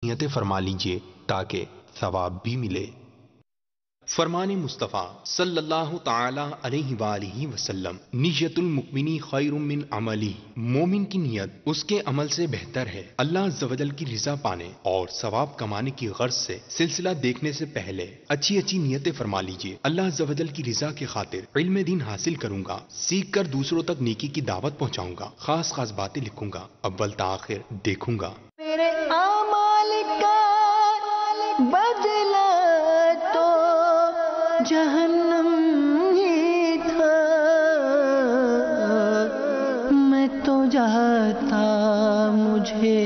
نیتیں فرما لیجئے تاکہ ثواب بھی ملے۔ فرمان مصطفیٰ صلی اللہ تعالی علیہ وآلہ وسلم، نیت المؤمن خیر من عملی، مومن کی نیت اس کے عمل سے بہتر ہے۔ اللہ عز و جل کی رضا پانے اور ثواب کمانے کی غرض سے سلسلہ دیکھنے سے پہلے اچھی اچھی نیتیں فرما لیجئے۔ اللہ عز و جل کی رضا کی خاطر علم دین حاصل کروں گا، سیکھ کر دوسروں تک نیکی کی دعوت پہنچاؤں گا، خاص خاص باتیں لکھوں گا، اول تاخر دیکھوں گا۔ میرے اعمال کا بدلہ تو جہنم ہی تھا، میں تو جاتا مجھے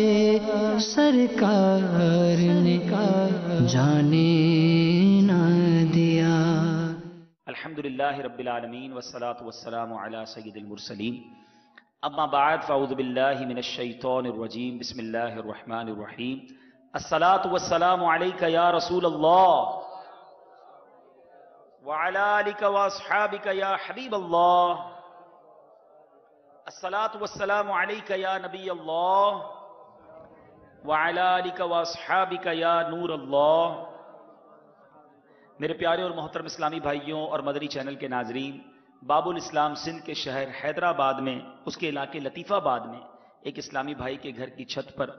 سرکار نے جانے نہ دیا۔ الحمدللہ رب العالمین والصلاة والسلام علی سید المرسلین، اما بعد فاعوذ باللہ من الشیطان الرجیم، بسم اللہ الرحمن الرحیم۔ الصلاة والسلام علیک یا رسول اللہ وعلی آلک واصحابک یا حبیب اللہ، الصلاة والسلام علیک یا نبی اللہ وعلی آلک واصحابک یا نور اللہ۔ میرے پیارے اور محترم اسلامی بھائیوں اور مدنی چینل کے ناظرین، باب الاسلام سندھ کے شہر حیدرآباد میں، اس کے علاقے لطیف آباد میں ایک اسلامی بھائی کے گھر کی چھت پر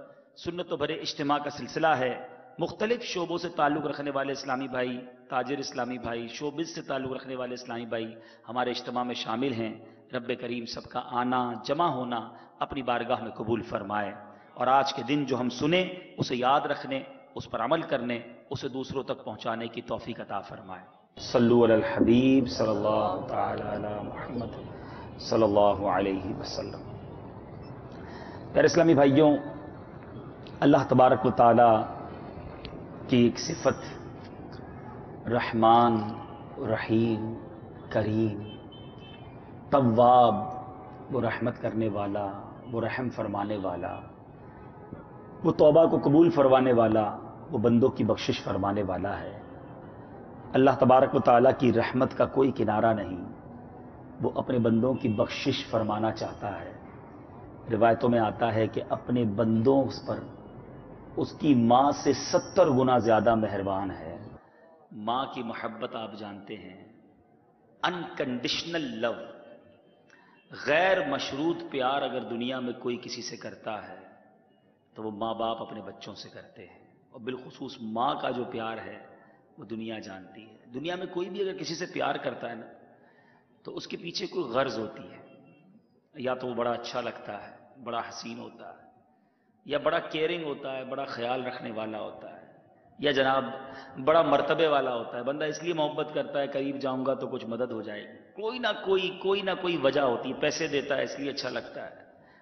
سنت و بھرے اجتماع کا سلسلہ ہے۔ مختلف شعبوں سے تعلق رکھنے والے اسلامی بھائی، تاجر اسلامی بھائی، شوبز سے تعلق رکھنے والے اسلامی بھائی ہمارے اجتماع میں شامل ہیں۔ رب کریم سب کا آنا، جمع ہونا اپنی بارگاہ میں قبول فرمائے، اور آج کے دن جو ہم سنیں اسے یاد رکھنے، اس پر عمل کرنے، اسے دوسروں تک پہنچانے کی توفیق عطا فرمائے۔ صلو علی الحبیب صلی اللہ تعالی علی محمد صلی اللہ علیہ وسلم۔ پیارے اسلامی بھائیوں، اللہ تبارک و تعالی کی ایک صفت رحمان، رحیم، کریم، تواب، وہ رحمت کرنے والا، وہ رحم فرمانے والا، وہ توبہ کو قبول فرمانے والا، وہ بندوں کی بخشش فرمانے والا ہے۔ اللہ تبارک و تعالیٰ کی رحمت کا کوئی کنارہ نہیں، وہ اپنے بندوں کی بخشش فرمانا چاہتا ہے۔ روایتوں میں آتا ہے کہ اپنے بندوں پر اس کی ماں سے 70 گنا زیادہ مہربان ہے۔ ماں کی محبت آپ جانتے ہیں، انکنڈیشنل لو، غیر مشروط پیار اگر دنیا میں کوئی کسی سے کرتا ہے تو وہ ماں باپ اپنے بچوں سے کرتے ہیں، اور بالخصوص ماں کا جو پیار ہے وہ دنیا جانتی ہے۔ دنیا میں کوئی بھی اگر کسی سے پیار کرتا ہے نا تو اس کے پیچھے کوئی غرض ہوتی ہے، یا تو وہ بڑا اچھا لگتا ہے، بڑا حسین ہوتا ہے، یا بڑا کیئرنگ ہوتا ہے، بڑا خیال رکھنے والا ہوتا ہے، یا جناب بڑا مرتبے والا ہوتا ہے۔ بندہ اس لیے محبت کرتا ہے قریب جاؤں گا تو کچھ مدد ہو جائے گی، کوئی نہ کوئی وجہ ہوتی ہے۔ پیسے دیتا ہے اس لیے اچھا لگتا ہے،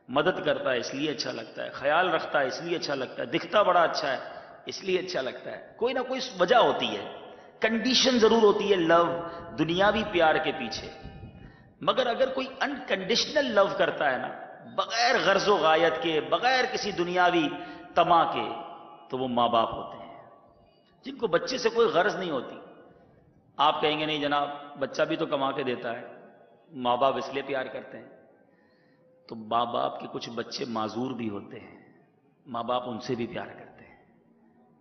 مدد کرتا ہے اس لیے اچھا لگتا ہے، خیال رکھتا ہے اس لیے اچھا لگتا ہے، دکھتا بڑا اچھا ہے اس لیے اچھا لگتا ہے۔ کوئی نہ کوئی وجہ ہوتی ہے، کنڈیشن ضرور ہوتی ہے لو، دنیاوی پیار کے پیچھے۔ مگر اگر کوئی انکنڈیشنل لو کرتا ہے نا، بغیر غرض و غایت کے، بغیر کسی دنیاوی طمع کے، تو وہ ماں باپ ہوتے ہیں جن کو بچے سے کوئی غرض نہیں ہوتی۔ آپ کہیں گے نہیں جناب بچہ بھی تو کما کے دیتا ہے، ماں باپ اس لیے پیار کرتے ہیں۔ تو ماں باپ کے کچھ بچے معذور بھی ہوتے ہیں، ماں باپ ان سے بھی پیار کرتے ہیں۔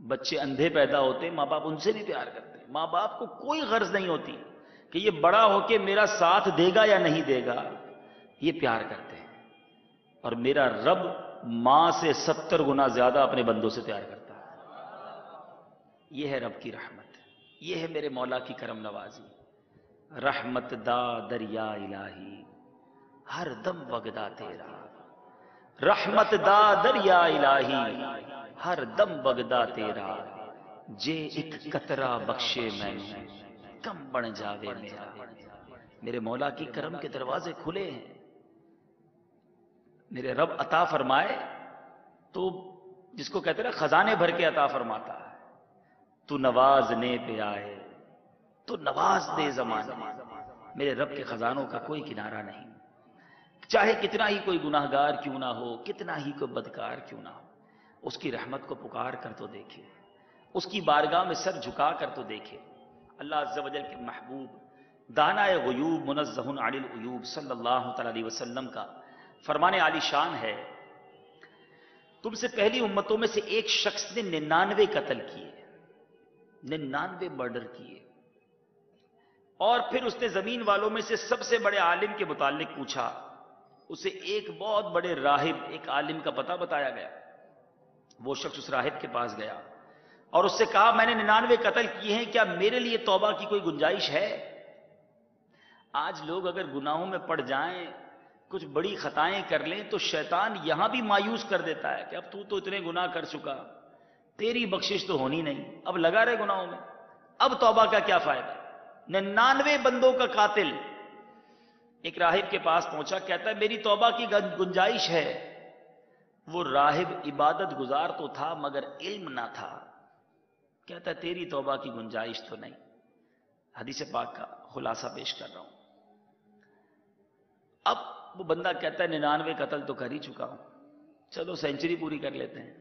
بچے اندھے پیدا ہوتے ہیں، ماں باپ ان سے بھی پیار کرتے ہیں۔ ماں باپ کو کوئی غرض نہیں ہوتی کہ یہ بڑا ہو کے میرا ساتھ دے گا یا نہیں دے گا، یہ پیار کرتے ہیں۔ اور میرا رب ماں سے 70 گنا زیادہ اپنے بندوں سے پیار کرتا ہے۔ یہ ہے رب کی رحمت، یہ ہے میرے مولا کی کرم نوازی۔ رحمت دا دریا الہی ہر دم وگدا تیرا، رحمت دا دریا الہی ہر دم وگدا تیرا، جے ایک قطرہ بخشے میں کم بن جاوے میرا۔ میرے مولا کی کرم کے دروازے کھلے ہیں، میرے رب عطا فرمائے تو جس کو کہتے ہیں نا خزانے بھر کے عطا فرماتا ہے۔ تو نوازنے پہ آئے تو نواز دے زمانے، میرے رب کے خزانوں کا کوئی کنارہ نہیں۔ چاہے کتنا ہی کوئی گناہ گار کیوں نہ ہو، کتنا ہی کوئی بدکار کیوں نہ ہو، اس کی رحمت کو پکار کر تو دیکھے، اس کی بارگاہ میں سر جھکا کر تو دیکھے۔ اللہ عز و جل کے محبوب دانائے غیوب منزہ عن العیوب صلی اللہ تعالی علیہ وسلم کا فرمان عالی شان ہے تم سے پہلی امتوں میں سے ایک شخص نے 99 قتل کیے، 99 مرڈر کیے، اور پھر اس نے زمین والوں میں سے سب سے بڑے عالم کے متعلق پوچھا، اسے ایک بہت بڑے راہب، ایک عالم کا پتہ بتایا گیا۔ وہ شخص اس راہب کے پاس گیا اور اس سے کہا میں نے 99 قتل کیے ہیں، کیا میرے لیے توبہ کی کوئی گنجائش ہے؟ آج لوگ اگر گناہوں میں پڑ جائیں، کچھ بڑی خطائیں کر لیں، تو شیطان یہاں بھی مایوس کر دیتا ہے کہ اب تو اتنے گناہ کر چکا، تیری بخشش تو ہونی نہیں، اب لگا رہے گناہوں میں، اب توبہ کا کیا فائدہ؟ 99 بندوں کا قاتل ایک راہب کے پاس پہنچا، کہتا ہے میری توبہ کی گنجائش ہے۔ وہ راہب عبادت گزار تو تھا مگر علم نہ تھا، کہتا ہے تیری توبہ کی گنجائش تو نہیں۔ حدیث پاک کا خلاصہ پیش کر رہا ہوں۔ اب وہ بندہ کہتا ہے 99 قتل تو کر ہی چکا ہوں، چلو سینچری پوری کر لیتے ہیں۔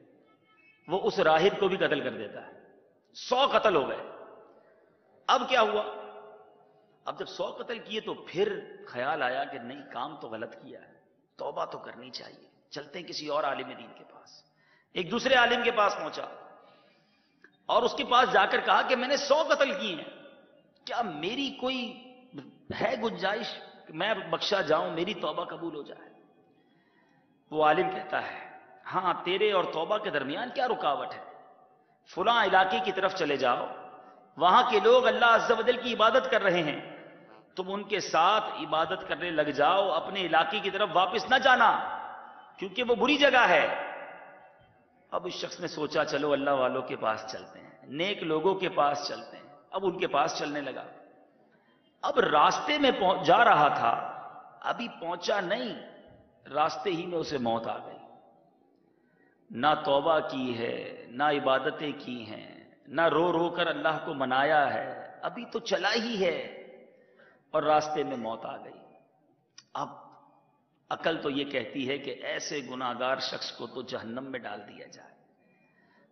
وہ اس راہب کو بھی قتل کر دیتا ہے، 100 قتل ہو گئے۔ اب کیا ہوا؟ اب جب 100 قتل کیے تو پھر خیال آیا کہ نہیں، کام تو غلط کیا ہے، توبہ تو کرنی چاہیے، چلتے ہیں کسی اور عالم دین کے پاس۔ ایک دوسرے عالم کے پاس پہنچا اور اس کے پاس جا کر کہا کہ میں نے 100 قتل کیے ہیں، کیا میری کوئی ہے گنجائش کہ میں بخشا جاؤں، میری توبہ قبول ہو جائے؟ وہ عالم کہتا ہے ہاں، تیرے اور توبہ کے درمیان کیا رکاوٹ ہے؟ فلاں علاقے کی طرف چلے جاؤ، وہاں کے لوگ اللہ عز و جل کی عبادت کر رہے ہیں، تم ان کے ساتھ عبادت کرنے لگ جاؤ، اپنے علاقے کی طرف واپس نہ جانا کیونکہ وہ بری جگہ ہے۔ اب اس شخص نے سوچا چلو اللہ والوں کے پاس چلتے ہیں، نیک لوگوں کے پاس چلتے ہیں۔ اب ان کے پاس چلنے لگا، اب راستے میں جا رہا تھا، ابھی پہنچا نہیں، راستے ہی میں اسے موت آ گئی۔ نہ توبہ کی ہے، نہ عبادتیں کی ہیں، نہ رو رو کر اللہ کو منایا ہے، ابھی تو چلا ہی ہے اور راستے میں موت آ گئی۔ اب عقل تو یہ کہتی ہے کہ ایسے گناہگار شخص کو تو جہنم میں ڈال دیا جائے،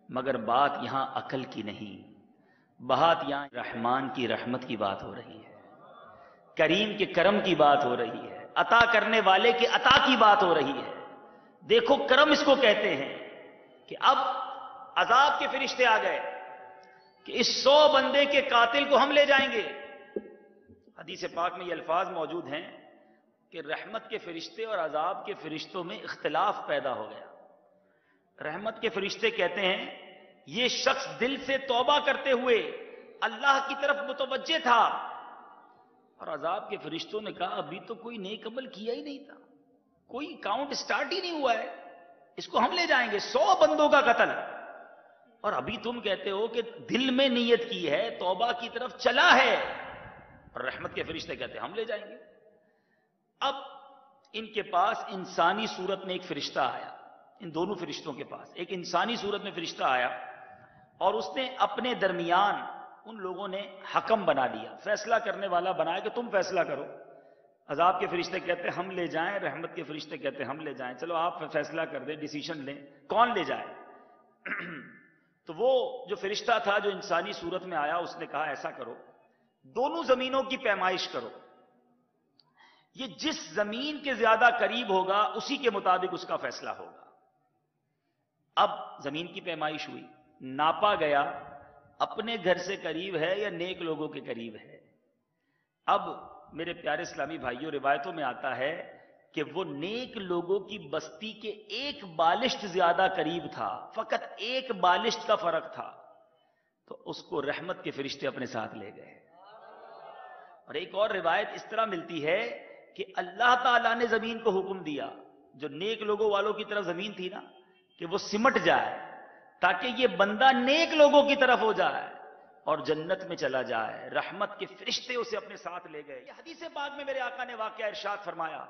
مگر بات یہاں عقل کی نہیں، بات یہاں رحمان کی رحمت کی بات ہو رہی ہے، کریم کے کرم کی بات ہو رہی ہے، عطا کرنے والے کے عطا کی بات ہو رہی ہے۔ دیکھو کرم اس کو کہتے ہیں کہ اب عذاب کے فرشتے آ گئے کہ اس 100 بندے کے قاتل کو ہم لے جائیں گے۔ حدیث پاک میں یہ الفاظ موجود ہیں کہ رحمت کے فرشتے اور عذاب کے فرشتوں میں اختلاف پیدا ہو گیا۔ رحمت کے فرشتے کہتے ہیں یہ شخص دل سے توبہ کرتے ہوئے اللہ کی طرف متوجہ تھا، اور عذاب کے فرشتوں نے کہا ابھی تو کوئی نیک عمل کیا ہی نہیں تھا، کوئی کاؤنٹ سٹارٹ ہی نہیں ہوا ہے، اس کو ہم لے جائیں گے، 100 بندوں کا قتل، اور ابھی تم کہتے ہو کہ دل میں نیت کی ہے، توبہ کی طرف چلا ہے، اور رحمت کے فرشتے کہتے ہیں ہم لے جائیں گے۔ اب ان کے پاس انسانی صورت میں ایک فرشتہ آیا، ان دونوں فرشتوں کے پاس ایک انسانی صورت میں فرشتہ آیا، اور اس نے اپنے درمیان ان لوگوں نے حکم بنا لیا، فیصلہ کرنے والا بنایا کہ تم فیصلہ کرو۔ عذاب کے فرشتے کہتے ہیں ہم لے جائیں، رحمت کے فرشتے کہتے ہیں ہم لے جائیں، چلو آپ فیصلہ کر دیں، ڈیسیشن لیں کون لے جائے۔ تو وہ جو فرشتہ تھا جو انسانی صورت میں آیا، اس نے کہا ایسا کرو، دونوں زمینوں کی پیمائش کرو، یہ جس زمین کے زیادہ قریب ہوگا اسی کے مطابق اس کا فیصلہ ہوگا۔ اب زمین کی پیمائش ہوئی، ناپا گیا اپنے گھر سے قریب ہے یا نیک لوگوں کے قریب ہے۔ اب میرے پیارے اسلامی بھائیوں، روایتوں میں آتا ہے کہ وہ نیک لوگوں کی بستی کے 1 بالشت زیادہ قریب تھا، فقط 1 بالشت کا فرق تھا، تو اس کو رحمت کے فرشتے اپنے ساتھ لے گئے۔ اور ایک اور روایت اس طرح ملتی ہے کہ اللہ تعالیٰ نے زمین کو حکم دیا، جو نیک لوگوں والوں کی طرف زمین تھی نا، کہ وہ سمٹ جائے تاکہ یہ بندہ نیک لوگوں کی طرف ہو جائے اور جنت میں چلا جائے۔ رحمت کے فرشتے اسے اپنے ساتھ لے گئے۔ یہ حدیث پاک میں میرے آقا نے واقعہ ارشاد فرمایا،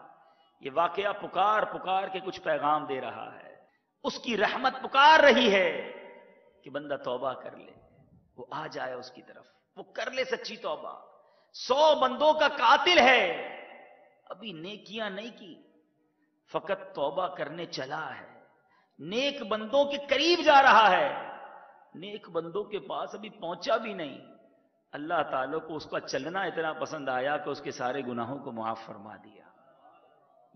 یہ واقعہ پکار پکار کے کچھ پیغام دے رہا ہے، اس کی رحمت پکار رہی ہے کہ بندہ توبہ کر لے، وہ آ جائے اس کی طرف، وہ کر لے سچی توبہ۔ 100 بندوں کا قاتل ہے، ابھی نیکیاں نہیں کی، فقط توبہ کرنے چلا ہے، نیک بندوں کے قریب جا رہا ہے، نیک بندوں کے پاس ابھی پہنچا بھی نہیں، اللہ تعالیٰ کو اس کا چلنا اتنا پسند آیا کہ اس کے سارے گناہوں کو معاف فرما دیا۔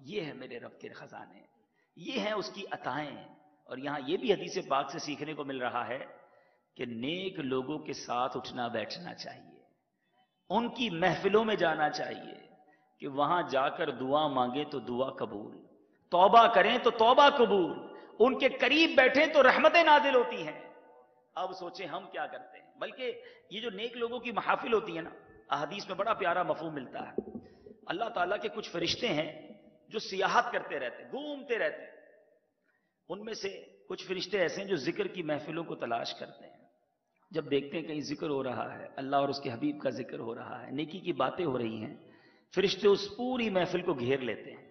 یہ ہے میرے رب کے خزانے، یہ ہیں اس کی عطائیں، اور یہاں یہ بھی حدیث پاک سے سیکھنے کو مل رہا ہے کہ نیک لوگوں کے ساتھ اٹھنا بیٹھنا چاہیے، ان کی محفلوں میں جانا چاہیے کہ وہاں جا کر دعا مانگے تو دعا قبول، توبہ کریں تو توبہ قبول، ان کے قریب بیٹھیں تو رحمتیں نازل ہوتی ہیں۔ اب سوچیں ہم کیا کرتے ہیں؟ بلکہ یہ جو نیک لوگوں کی محافل ہوتی ہے نا، احادیث میں بڑا پیارا مفہوم ملتا ہے۔ اللہ تعالیٰ کے کچھ فرشتے ہیں جو سیاحت کرتے رہتے ہیں، گھومتے رہتے ہیں، ان میں سے کچھ فرشتے ایسے ہیں جو ذکر کی محفلوں کو تلاش کرتے ہیں۔ جب دیکھتے ہیں کہیں ذکر ہو رہا ہے، اللہ اور اس کے حبیب کا ذکر ہو رہا ہے، نیکی کی باتیں ہو رہی ہیں، فرشتے اس پوری محفل کو گھیر لیتے ہیں،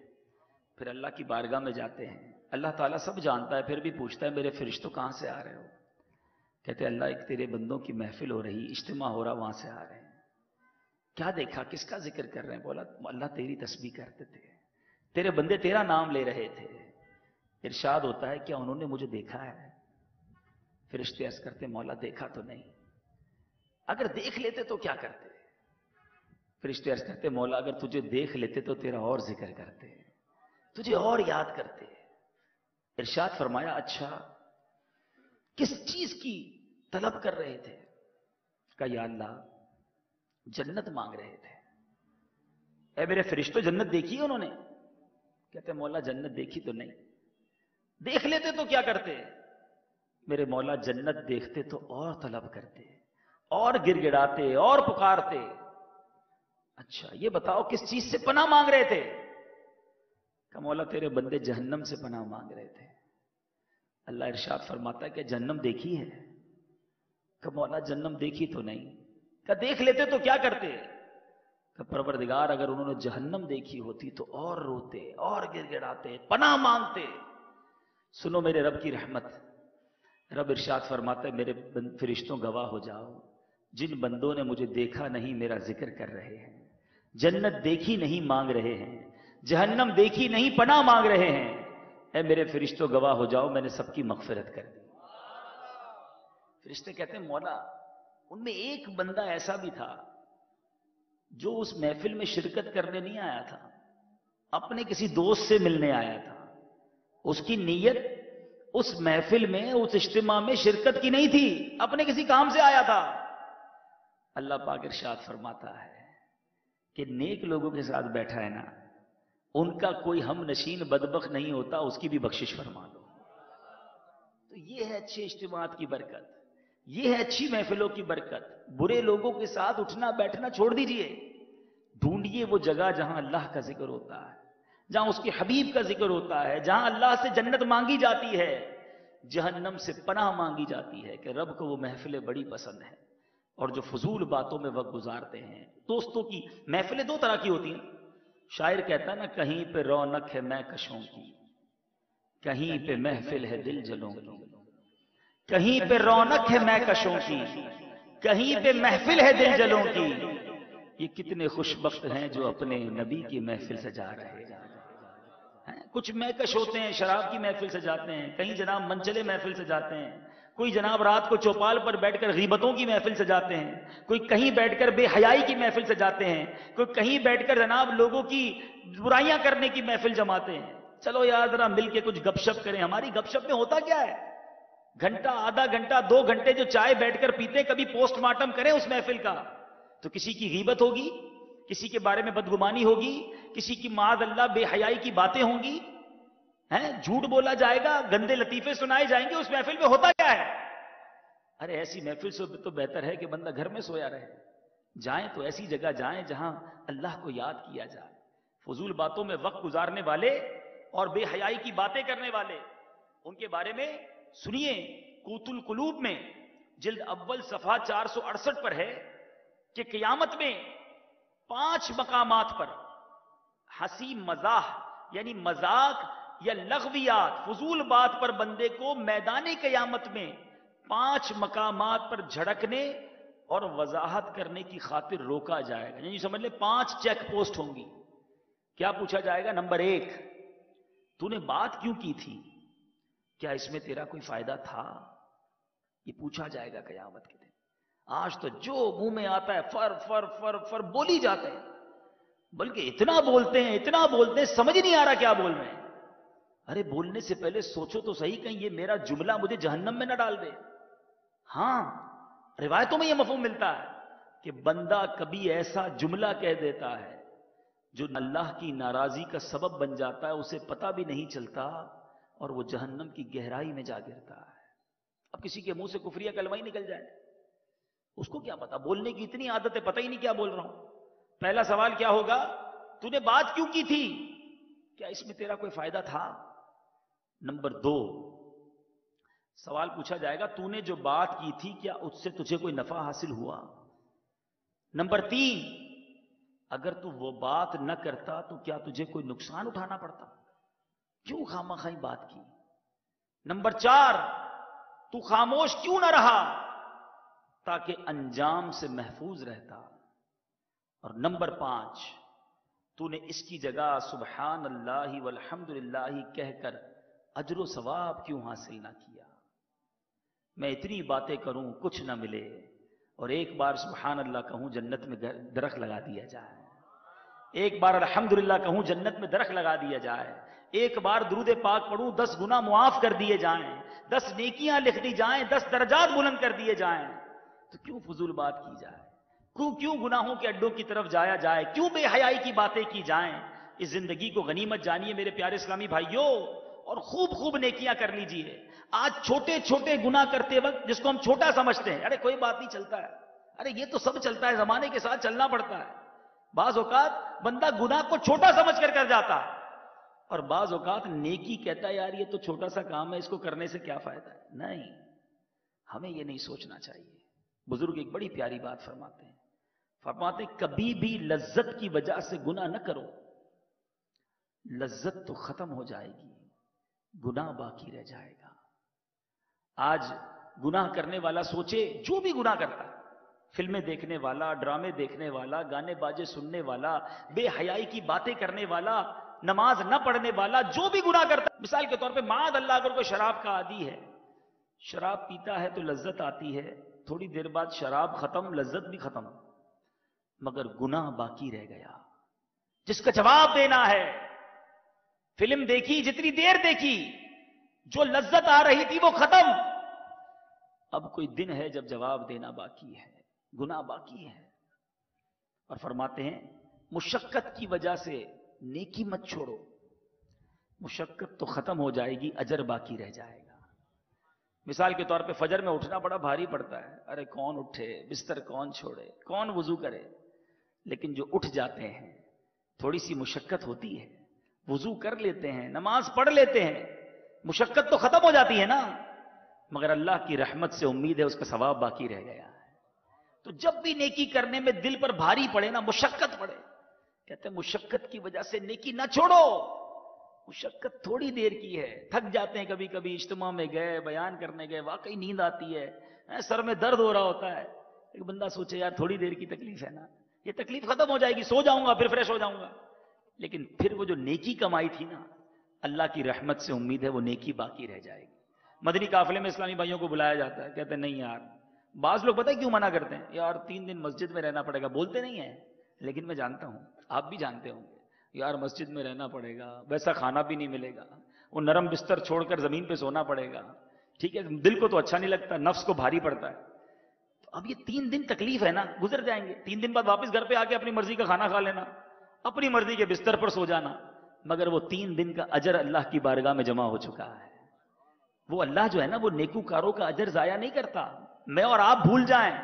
پھر اللہ کی بارگاہ میں جاتے ہیں۔ اللہ تعالیٰ سب جانتا ہے، پھر بھی پوچھتا ہے میرے فرشتوں کہاں سے آ رہے ہو؟ کہتے ہیں اللہ ایک تیرے بندوں کی محفل ہو رہی، اجتماع ہو رہا، وہاں سے آ رہے ہیں۔ کیا دیکھا؟ کس کا ذکر کر رہے ہیں؟ بولا اللہ تیری تسبیح کرتے تھے، تیرے بندے تیرا نام لے رہے تھے۔ ارشاد ہوتا ہے کیا انہوں نے مجھے دیکھا ہے؟ فرشتے عرض کرتے مولا دیکھا تو نہیں، اگر دیکھ لیتے تو کیا کرتے؟ فرشتے عرض کرتے مولا اگر تجھے دیکھ لیتے تو تیرا اور ذکر کرتے، تجھے اور یاد کرتے۔ ارشاد فرمایا اچھا کس چیز کی طلب کر رہے تھے؟ کہا یا اللہ جنت مانگ رہے تھے۔ اے میرے فرشتوں جنت دیکھی ہے انہوں نے؟ کہتے مولا جنت دیکھی تو نہیں، دیکھ لیتے تو کیا کرتے؟ میرے مولا جنت دیکھتے تو اور طلب کرتے، اور گر گڑاتے، اور پکارتے۔ اچھا یہ بتاؤ کس چیز سے پناہ مانگ رہے تھے؟ کہ مولا تیرے بندے جہنم سے پناہ مانگ رہے تھے۔ اللہ ارشاد فرماتا ہے کہ جہنم دیکھی ہے؟ کہ مولا جہنم دیکھی تو نہیں۔ کہ دیکھ لیتے تو کیا کرتے؟ کہ پروردگار اگر انہوں نے جہنم دیکھی ہوتی تو اور روتے، اور گر گڑاتے، پناہ مانگتے۔ سنو میرے رب کی رحمت، رب ارشاد فرماتا ہے میرے فرشتوں گواہ ہو جاؤ، جن بندوں نے مجھے دیکھا نہیں میرا ذکر کر رہے ہیں، جنت دیکھی نہیں مانگ رہے ہیں، جہنم دیکھی نہیں پناہ مانگ رہے ہیں، اے میرے فرشتوں گواہ ہو جاؤ میں نے سب کی مغفرت کر دی۔ فرشتے کہتے ہیں مولا ان میں ایک بندہ ایسا بھی تھا جو اس محفل میں شرکت کرنے نہیں آیا تھا، اپنے کسی دوست سے ملنے آیا تھا، اس کی نیت اس محفل میں اس اجتماع میں شرکت کی نہیں تھی، اپنے کسی کام سے آیا تھا۔ اللہ پاک ارشاد فرماتا ہے کہ نیک لوگوں کے ساتھ بیٹھا ہے نا، ان کا کوئی ہم نشین بدبخت نہیں ہوتا، اس کی بھی بخشش فرما دو۔ تو یہ ہے اچھے اجتماعات کی برکت، یہ ہے اچھی محفلوں کی برکت۔ برے لوگوں کے ساتھ اٹھنا بیٹھنا چھوڑ دیجئے، ڈھونڈیے وہ جگہ جہاں اللہ کا ذکر ہوتا ہے، جہاں اس کے حبیب کا ذکر ہوتا ہے، جہاں اللہ سے جنت مانگی جاتی ہے، جہنم سے پناہ مانگی جاتی ہے، کہ رب کو وہ محفلیں بڑی پسند ہیں۔ اور جو فضول باتوں میں وقت گزارتے ہیں، دوستوں کی محفلیں دو طرح کی ہوتی ہیں۔ شاعر کہتا ہے نا کہیں پہ رونق ہے میں کشوں کی، کہیں پہ محفل ہے دل جلوں کی، کہیں پہ رونق ہے میں کشوں کی، کہیں پہ محفل ہے دل جلوں کی۔ یہ کتنے خوش بخت ہیں جو اپنے نبی کی محفل سجا رہے ہیں۔ کچھ مہکش ہوتے ہیں شراب کی محفل سجاتے ہیں، کہیں جناب منچلے محفل سجاتے ہیں، کوئی جناب رات کو چوپال پر بیٹھ کر غیبتوں کی محفل سجاتے ہیں، کوئی کہیں بیٹھ کر بے حیائی کی محفل سجاتے ہیں، کوئی کہیں بیٹھ کر جناب لوگوں کی برائیاں کرنے کی محفل جماتے ہیں۔ چلو یار ذرا مل کے کچھ گپ شپ کریں۔ ہماری گپ شپ میں ہوتا کیا ہے؟ گھنٹہ آدھا گھنٹہ 2 گھنٹے جو چائے بیٹھ کر پیتے، کبھی پوسٹ مارٹم کریں اس محفل کا، تو کسی کی غیبت ہوگی، کسی کے بارے میں بدگمانی ہوگی، کسی کی معاذ اللہ بے حیائی کی باتیں ہوں گی، جھوٹ بولا جائے گا، گندے لطیفے سنائے جائیں گے۔ اس محفل میں ہوتا کیا ہے؟ ارے ایسی محفل سے تو بہتر ہے کہ بندہ گھر میں سویا رہے۔ جائیں تو ایسی جگہ جائیں جہاں اللہ کو یاد کیا جائے۔ فضول باتوں میں وقت گزارنے والے اور بے حیائی کی باتیں کرنے والے، ان کے بارے میں سنیے۔ قوت القلوب میں جلد اول صفحہ 468 پر ہے کہ قیامت میں 5 مقامات پر ہنسی مزاح یعنی مذاق یا لغویات فضول بات پر بندے کو میدان قیامت میں 5 مقامات پر جھڑکنے اور وضاحت کرنے کی خاطر روکا جائے گا۔ یعنی سمجھ لے 5 چیک پوسٹ ہوں گی۔ کیا پوچھا جائے گا؟ نمبر 1، تو نے بات کیوں کی تھی؟ کیا اس میں تیرا کوئی فائدہ تھا؟ یہ پوچھا جائے گا قیامت کے دن۔ آج تو جو منہ میں آتا ہے فر فر فر فر بولی جاتے ہیں، بلکہ اتنا بولتے ہیں سمجھ نہیں آ رہا کیا بول رہے ہیں۔ ارے بولنے سے پہلے سوچو تو صحیح، کہیں یہ میرا جملہ مجھے جہنم میں نہ ڈال دے. ہاں روایتوں میں یہ مفہوم ملتا ہے کہ بندہ کبھی ایسا جملہ کہہ دیتا ہے جو اللہ کی ناراضی کا سبب بن جاتا ہے، اسے پتہ بھی نہیں چلتا اور وہ جہنم کی گہرائی میں جا گرتا ہے. اب کسی کے منہ سے کفریہ کلمہ ہی نکل جائے، اس کو کیا پتا، بولنے کی اتنی عادت ہے، پتہ ہی نہیں کیا بول رہا ہوں. پہلا سوال کیا ہوگا؟ تو نے بات کیوں کی تھی؟ کیا اس میں تیرا کوئی فائدہ تھا؟ نمبر 2 سوال پوچھا جائے گا تو نے جو بات کی تھی کیا اس سے تجھے کوئی نفع حاصل ہوا؟ نمبر 3 اگر تو وہ بات نہ کرتا تو کیا تجھے کوئی نقصان اٹھانا پڑتا؟ کیوں خامخواہ بات کی؟ نمبر 4 تو خاموش کیوں نہ رہا تاکہ انجام سے محفوظ رہتا؟ اور نمبر 5 تو نے اس کی جگہ سبحان اللہ والحمد للہ کہہ کر اجر و ثواب کیوں حاصل نہ کیا؟ میں اتنی باتیں کروں کچھ نہ ملے اور ایک بار سبحان اللہ کہوں جنت میں درخت لگا دیا جائے، ایک بار الحمدللہ کہوں جنت میں درخت لگا دیا جائے، ایک بار درود پاک پڑھوں 10 گناہ معاف کر دیے جائیں، 10 نیکیاں لکھ دی جائیں، 10 درجات بلند کر دیے جائیں، تو کیوں فضول بات کی جائے؟ کیوں گناہوں کے اڈوں کی طرف جایا جائے؟ کیوں بے حیائی کی باتیں کی جائیں؟ اس زندگی کو غنیمت جانیے میرے پیارے اسلامی بھائیوں، اور خوب خوب نیکیاں کر لیجئے. آج چھوٹے چھوٹے گناہ کرتے وقت جس کو ہم چھوٹا سمجھتے ہیں، ارے کوئی بات نہیں چلتا ہے، ارے یہ تو سب چلتا ہے، زمانے کے ساتھ چلنا پڑتا ہے. بعض اوقات بندہ گناہ کو چھوٹا سمجھ کر جاتا ہے اور بعض اوقات نیکی کہتا ہے یار یہ تو چھوٹا سا کام ہے، اس کو کرنے سے کیا فائدہ ہے. نہیں، ہمیں یہ نہیں سوچنا چاہیے. بزرگ ایک بڑی پیاری بات فرماتے ہیں، کبھی بھی لذت کی وجہ سے گناہ نہ کرو، لذت تو ختم ہو جائے گی، گناہ باقی رہ جائے گا. آج گناہ کرنے والا سوچے، جو بھی گناہ کرتا ہے، فلمیں دیکھنے والا، ڈرامے دیکھنے والا، گانے باجے سننے والا، بے حیائی کی باتیں کرنے والا، نماز نہ پڑھنے والا، جو بھی گناہ کرتا ہے، مثال کے طور پہ معاذ اللہ اگر کوئی شراب کا عادی ہے، شراب پیتا ہے تو لذت آتی ہے، تھوڑی دیر بعد شراب ختم، لذت بھی ختم، مگر گناہ باقی رہ گیا جس کا جواب دینا ہے. فلم دیکھی، جتنی دیر دیکھی، جو لذت آ رہی تھی وہ ختم، اب کوئی دن ہے جب جواب دینا باقی ہے، گناہ باقی ہے. اور فرماتے ہیں مشقت کی وجہ سے نیکی مت چھوڑو، مشقت تو ختم ہو جائے گی، اجر باقی رہ جائے گا. مثال کے طور پہ فجر میں اٹھنا بڑا بھاری پڑتا ہے، ارے کون اٹھے، بستر کون چھوڑے، کون وضو کرے. لیکن جو اٹھ جاتے ہیں، تھوڑی سی مشقت ہوتی ہے، وضو کر لیتے ہیں، نماز پڑھ لیتے ہیں، مشقت تو ختم ہو جاتی ہے نا، مگر اللہ کی رحمت سے امید ہے اس کا ثواب باقی رہ گیا ہے. تو جب بھی نیکی کرنے میں دل پر بھاری پڑے نا، مشقت پڑے، کہتے ہیں مشقت کی وجہ سے نیکی نہ چھوڑو. مشقت تھوڑی دیر کی ہے، تھک جاتے ہیں کبھی کبھی، اجتماع میں گئے، بیان کرنے گئے، واقعی نیند آتی ہے، سر میں درد ہو رہا ہوتا ہے، ایک بندہ سوچے یار تھوڑی دیر کی تکلیف ہے نا، یہ تکلیف ختم ہو جائے گی، سو جاؤں گا پھر فریش ہو جاؤں گا. لیکن پھر وہ جو نیکی کمائی تھی نا، اللہ کی رحمت سے امید ہے وہ نیکی باقی رہ جائے گی. مدنی قافلے میں اسلامی بھائیوں کو بلایا جاتا ہے، کہتے ہیں نہیں یار، بعض لوگ پتہ ہے کیوں منع کرتے ہیں، یار 3 دن مسجد میں رہنا پڑے گا، بولتے نہیں ہیں لیکن میں جانتا ہوں، آپ بھی جانتے ہوں گے، یار مسجد میں رہنا پڑے گا، ویسا کھانا بھی نہیں ملے گا، وہ نرم بستر چھوڑ کر زمین پہ سونا پڑے گا، ٹھیک ہے، دل کو تو اچھا نہیں لگتا، نفس کو بھاری پڑتا ہے. تو اب یہ 3 دن تکلیف ہے نا، گزر جائیں گے، 3 دن بعد واپس گھر پہ آ کے اپنی مرضی کا کھانا کھا لینا، اپنی مرضی کے بستر پر سو جانا، مگر وہ 3 دن کا اجر اللہ کی بارگاہ میں جمع ہو چکا ہے. وہ اللہ جو ہے نا، وہ نیکوکاروں کا اجر ضائع نہیں کرتا. میں اور آپ بھول جائیں،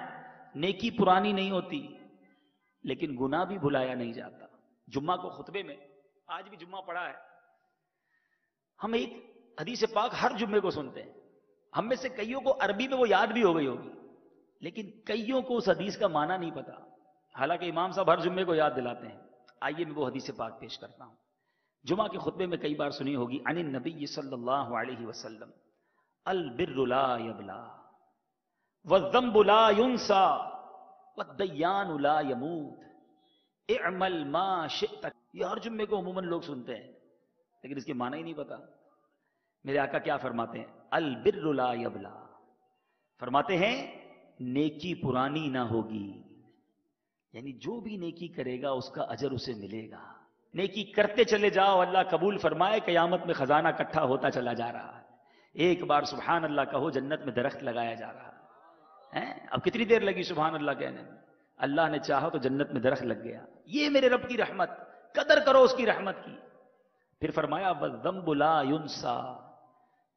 نیکی پرانی نہیں ہوتی، لیکن گناہ بھی بھلایا نہیں جاتا. جمعہ کو خطبے میں، آج بھی جمعہ پڑا ہے، ہم ایک حدیث پاک ہر جمعے کو سنتے ہیں. ہم میں سے کئیوں کو عربی میں وہ یاد بھی ہو گئی ہوگی، لیکن کئیوں کو اس حدیث کا معنی نہیں پتا، حالانکہ امام صاحب ہر جمعے کو یاد دلاتے ہیں. آئیے میں وہ حدیث پاک پیش کرتا ہوں. جمعہ کے خطبے میں کئی بار سنی ہوگی، عن النبی صلی اللہ علیہ وسلم، البر لا یبلا والذنب لا ینسا والدیان لا یموت اعمل ما شئت. یہ ہر جمعے کو عموماً لوگ سنتے ہیں لیکن اس کے معنی ہی نہیں پتا. میرے آقا کیا فرماتے ہیں؟ البر لا یبلا، فرماتے ہیں نیکی پرانی نہ ہوگی، یعنی جو بھی نیکی کرے گا اس کا اجر اسے ملے گا. نیکی کرتے چلے جاؤ، اللہ قبول فرمائے، قیامت میں خزانہ اکٹھا ہوتا چلا جا رہا ہے۔ ایک بار سبحان اللہ کہو، جنت میں درخت لگایا جا رہا ہے۔ اب کتنی دیر لگی سبحان اللہ کہنے میں؟ اللہ نے چاہا تو جنت میں درخت لگ گیا۔ یہ میرے رب کی رحمت، قدر کرو اس کی رحمت کی۔ پھر فرمایا وَالذَّنبُ لَا يُنسَى،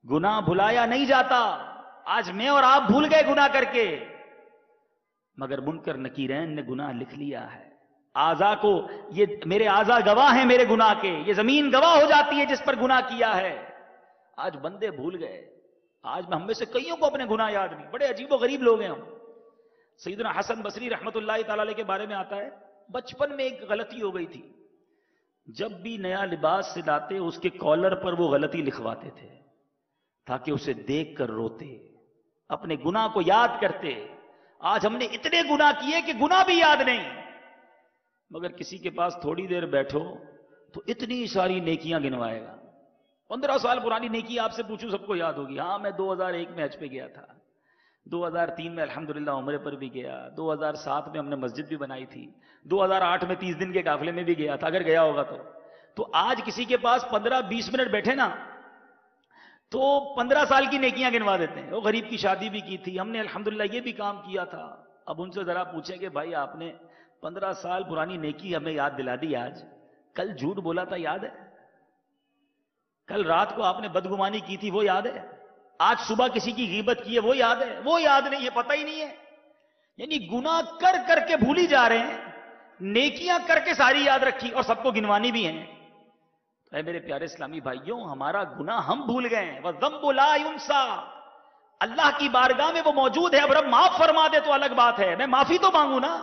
گناہ بھلایا نہیں جاتا۔ آج میں اور آپ بھول گئے گناہ کر کے، مگر منکر نکیرین نے گناہ لکھ لیا ہے۔ اعضا کو، یہ میرے اعضا گواہ ہیں میرے گناہ کے، یہ زمین گواہ ہو جاتی ہے جس پر گناہ کیا ہے۔ آج بندے بھول گئے، آج میں ہم میں سے کئیوں کو اپنے گناہ یاد نہیں، بڑے عجیب و غریب لوگ ہیں ہم۔ سیدنا حسن بصری رحمت اللہ تعالی علیہ کے بارے میں آتا ہے، بچپن میں ایک غلطی ہو گئی تھی، جب بھی نیا لباس سلاتے اس کے کالر پر وہ غلطی لکھواتے تھے تاکہ اسے دیکھ کر روتے، اپنے گناہ کو یاد کرتے۔ آج ہم نے اتنے گناہ کیے کہ گناہ بھی یاد نہیں، مگر کسی کے پاس تھوڑی دیر بیٹھو تو اتنی ساری نیکیاں گنوائے گا۔ 15 سال پرانی نیکی آپ سے پوچھوں سب کو یاد ہوگی۔ ہاں میں 2001 میں حج پہ گیا تھا، 2003 میں الحمدللہ عمرے پر بھی گیا، 2007 میں ہم نے مسجد بھی بنائی تھی، 2008 میں 30 دن کے قافلے میں بھی گیا تھا اگر گیا ہوگا تو آج کسی کے پاس 15-20 منٹ بیٹھے نا تو 15 سال کی نیکیاں گنوا دیتے ہیں۔ وہ غریب کی شادی بھی کی تھی ہم نے، الحمدللہ یہ بھی کام کیا تھا۔ اب ان سے ذرا پوچھیں کہ بھائی آپ نے 15 سال پرانی نیکی ہمیں یاد دلا دی آج، کل جھوٹ بولا تھا یاد ہے؟ کل رات کو آپ نے بدگمانی کی تھی وہ یاد ہے؟ آج صبح کسی کی غیبت کی ہے وہ یاد ہے؟ وہ یاد نہیں ہے، پتہ ہی نہیں ہے۔ یعنی گناہ کر کر کے بھولی جا رہے ہیں، نیکیاں کر کے ساری یاد رکھی اور سب کو گنوانی بھی ہیں۔ اے میرے پیارے اسلامی بھائیوں، ہمارا گناہ ہم بھول گئے ہیں۔ وَالذَّنبُ لَا يُنسَى، اللہ کی بارگاہ میں وہ موجود ہے۔ اب رب معاف فرما دے تو الگ بات ہے، میں معافی تو مانگوں نا۔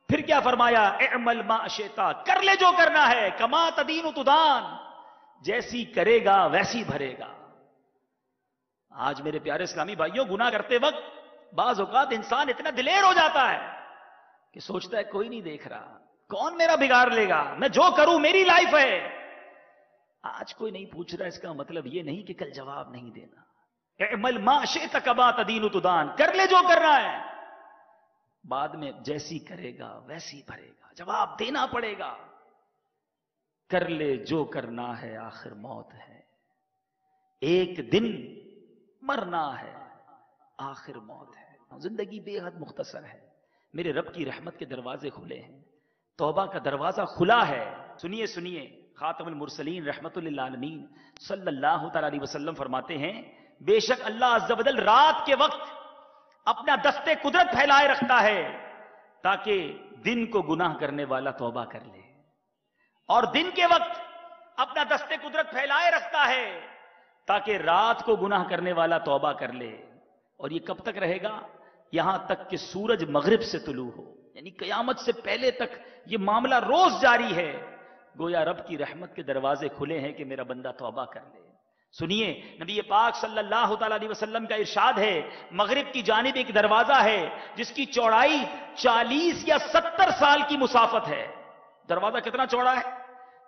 پھر کیا فرمایا؟ اعمل ما شئت، کر لے جو کرنا ہے، کما تدین تدان، جیسی کرے گا ویسی بھرے گا۔ آج میرے پیارے اسلامی بھائیوں، گناہ کرتے وقت بعض اوقات انسان اتنا دلیر ہو جاتا ہے کہ سوچتا ہے کوئی نہیں دیکھ رہا، کون میرا بگاڑ لے گا، میں جو کروں میری لائف ہے۔ آج کوئی نہیں پوچھ رہا، اس کا مطلب یہ نہیں کہ کل جواب نہیں دینا۔ اعمل ما شئت کما تدین تدان، کر لے جو کرنا ہے، بعد میں جیسی کرے گا ویسی بھرے گا، جواب دینا پڑے گا۔ کر لے جو کرنا ہے، آخر موت ہے، ایک دن مرنا ہے، آخر موت ہے۔ زندگی بے حد مختصر ہے، میرے رب کی رحمت کے دروازے کھلے ہیں، توبہ کا دروازہ کھلا ہے۔ سنیے سنیے، خاتم المرسلین رحمت للعالمین صلی اللہ تعالی علیہ وسلم فرماتے ہیں، بے شک اللہ عز و جل رات کے وقت اپنا دستے قدرت پھیلائے رکھتا ہے تاکہ دن کو گناہ کرنے والا توبہ کر لے، اور دن کے وقت اپنا دستے قدرت پھیلائے رکھتا ہے تاکہ رات کو گناہ کرنے والا توبہ کر لے۔ اور یہ کب تک رہے گا؟ یہاں تک کہ سورج مغرب سے طلوع ہو، یعنی قیامت سے پہلے تک یہ معاملہ روز جاری ہے۔ گویا رب کی رحمت کے دروازے کھلے ہیں کہ میرا بندہ توبہ کر لے۔ سنیے، نبی پاک صلی اللہ تعالی علیہ وسلم کا ارشاد ہے، مغرب کی جانب ایک دروازہ ہے جس کی چوڑائی 40 یا 70 سال کی مسافت ہے۔ دروازہ کتنا چوڑا ہے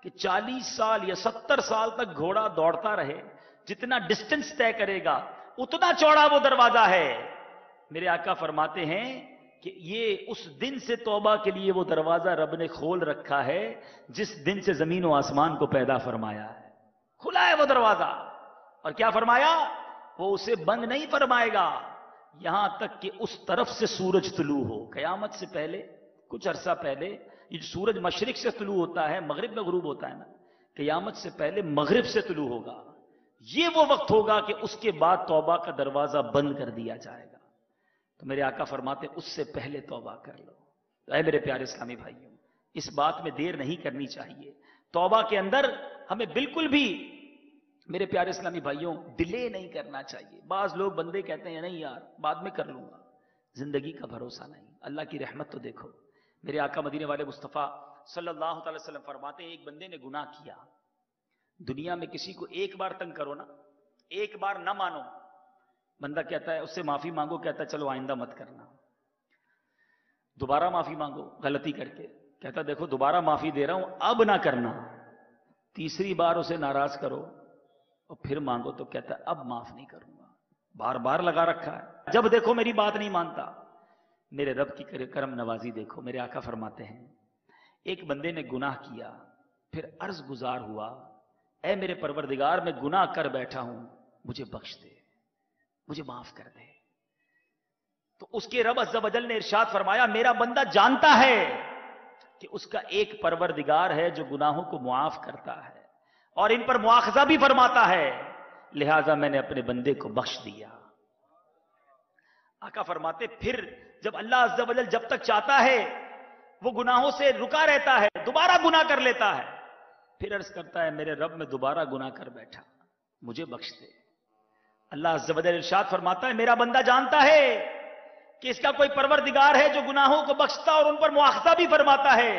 کہ 40 سال یا 70 سال تک گھوڑا دوڑتا رہے، جتنا ڈسٹنس طے کرے گا اتنا چوڑا وہ دروازہ ہے۔ میرے آقا فرماتے ہیں کہ یہ اس دن سے توبہ کے لیے وہ دروازہ رب نے کھول رکھا ہے جس دن سے زمین و آسمان کو پیدا فرمایا ہے۔ کھلا ہے وہ دروازہ، اور کیا فرمایا؟ وہ اسے بند نہیں فرمائے گا یہاں تک کہ اس طرف سے سورج طلوع ہو۔ قیامت سے پہلے کچھ عرصہ پہلے یہ سورج مشرق سے طلوع ہوتا ہے، مغرب میں غروب ہوتا ہے نا، قیامت سے پہلے مغرب سے طلوع ہوگا۔ یہ وہ وقت ہوگا کہ اس کے بعد توبہ کا دروازہ بند کر دیا جائے گا۔ تو میرے آقا فرماتے اس سے پہلے توبہ کر لو۔ تو اے میرے پیارے اسلامی بھائیوں، اس بات میں دیر نہیں کرنی چاہیے۔ توبہ کے اندر ہمیں بالکل بھی میرے پیارے اسلامی بھائیوں ڈیلے نہیں کرنا چاہیے۔ بعض لوگ بندے کہتے ہیں نہیں یار بعد میں کر لوں گا، زندگی کا بھروسہ نہیں۔ اللہ کی رحمت تو دیکھو، میرے آقا مدینے والے مصطفیٰ صلی اللہ تعالی وسلم فرماتے ہیں، ایک بندے نے گناہ کیا، دنیا میں کسی کو ایک بار تنگ کرو نا، ایک بار نہ مانو، بندہ کہتا ہے اس سے معافی مانگو، کہتا ہے چلو آئندہ مت کرنا۔ دوبارہ معافی مانگو غلطی کر کے، کہتا دیکھو دوبارہ معافی دے رہا ہوں اب نہ کرنا۔ تیسری بار اسے ناراض کرو اور پھر مانگو تو کہتا ہے اب معاف نہیں کروں گا، بار بار لگا رکھا ہے، جب دیکھو میری بات نہیں مانتا۔ میرے رب کی کرم نوازی دیکھو، میرے آقا فرماتے ہیں ایک بندے نے گناہ کیا، پھر عرض گزار ہوا، اے میرے پروردگار میں گناہ کر بیٹھا ہوں، مجھے بخش دے، مجھے معاف کر دے۔ تو اس کے رب عز و جل نے ارشاد فرمایا، میرا بندہ جانتا ہے کہ اس کا ایک پروردگار ہے جو گناہوں کو معاف کرتا ہے اور ان پر مواخذہ بھی فرماتا ہے، لہذا میں نے اپنے بندے کو بخش دیا۔ آقا فرماتے پھر جب اللہ عز و جل جب تک چاہتا ہے وہ گناہوں سے رکا رہتا ہے، دوبارہ گناہ کر لیتا ہے، پھر عرض کرتا ہے میرے رب میں دوبارہ گناہ کر بیٹھا، مجھے بخش دے۔ اللہ عز و جل ارشاد فرماتا ہے میرا بندہ جانتا ہے کہ اس کا کوئی پروردگار ہے جو گناہوں کو بخشتا اور ان پر مواخذہ بھی فرماتا ہے،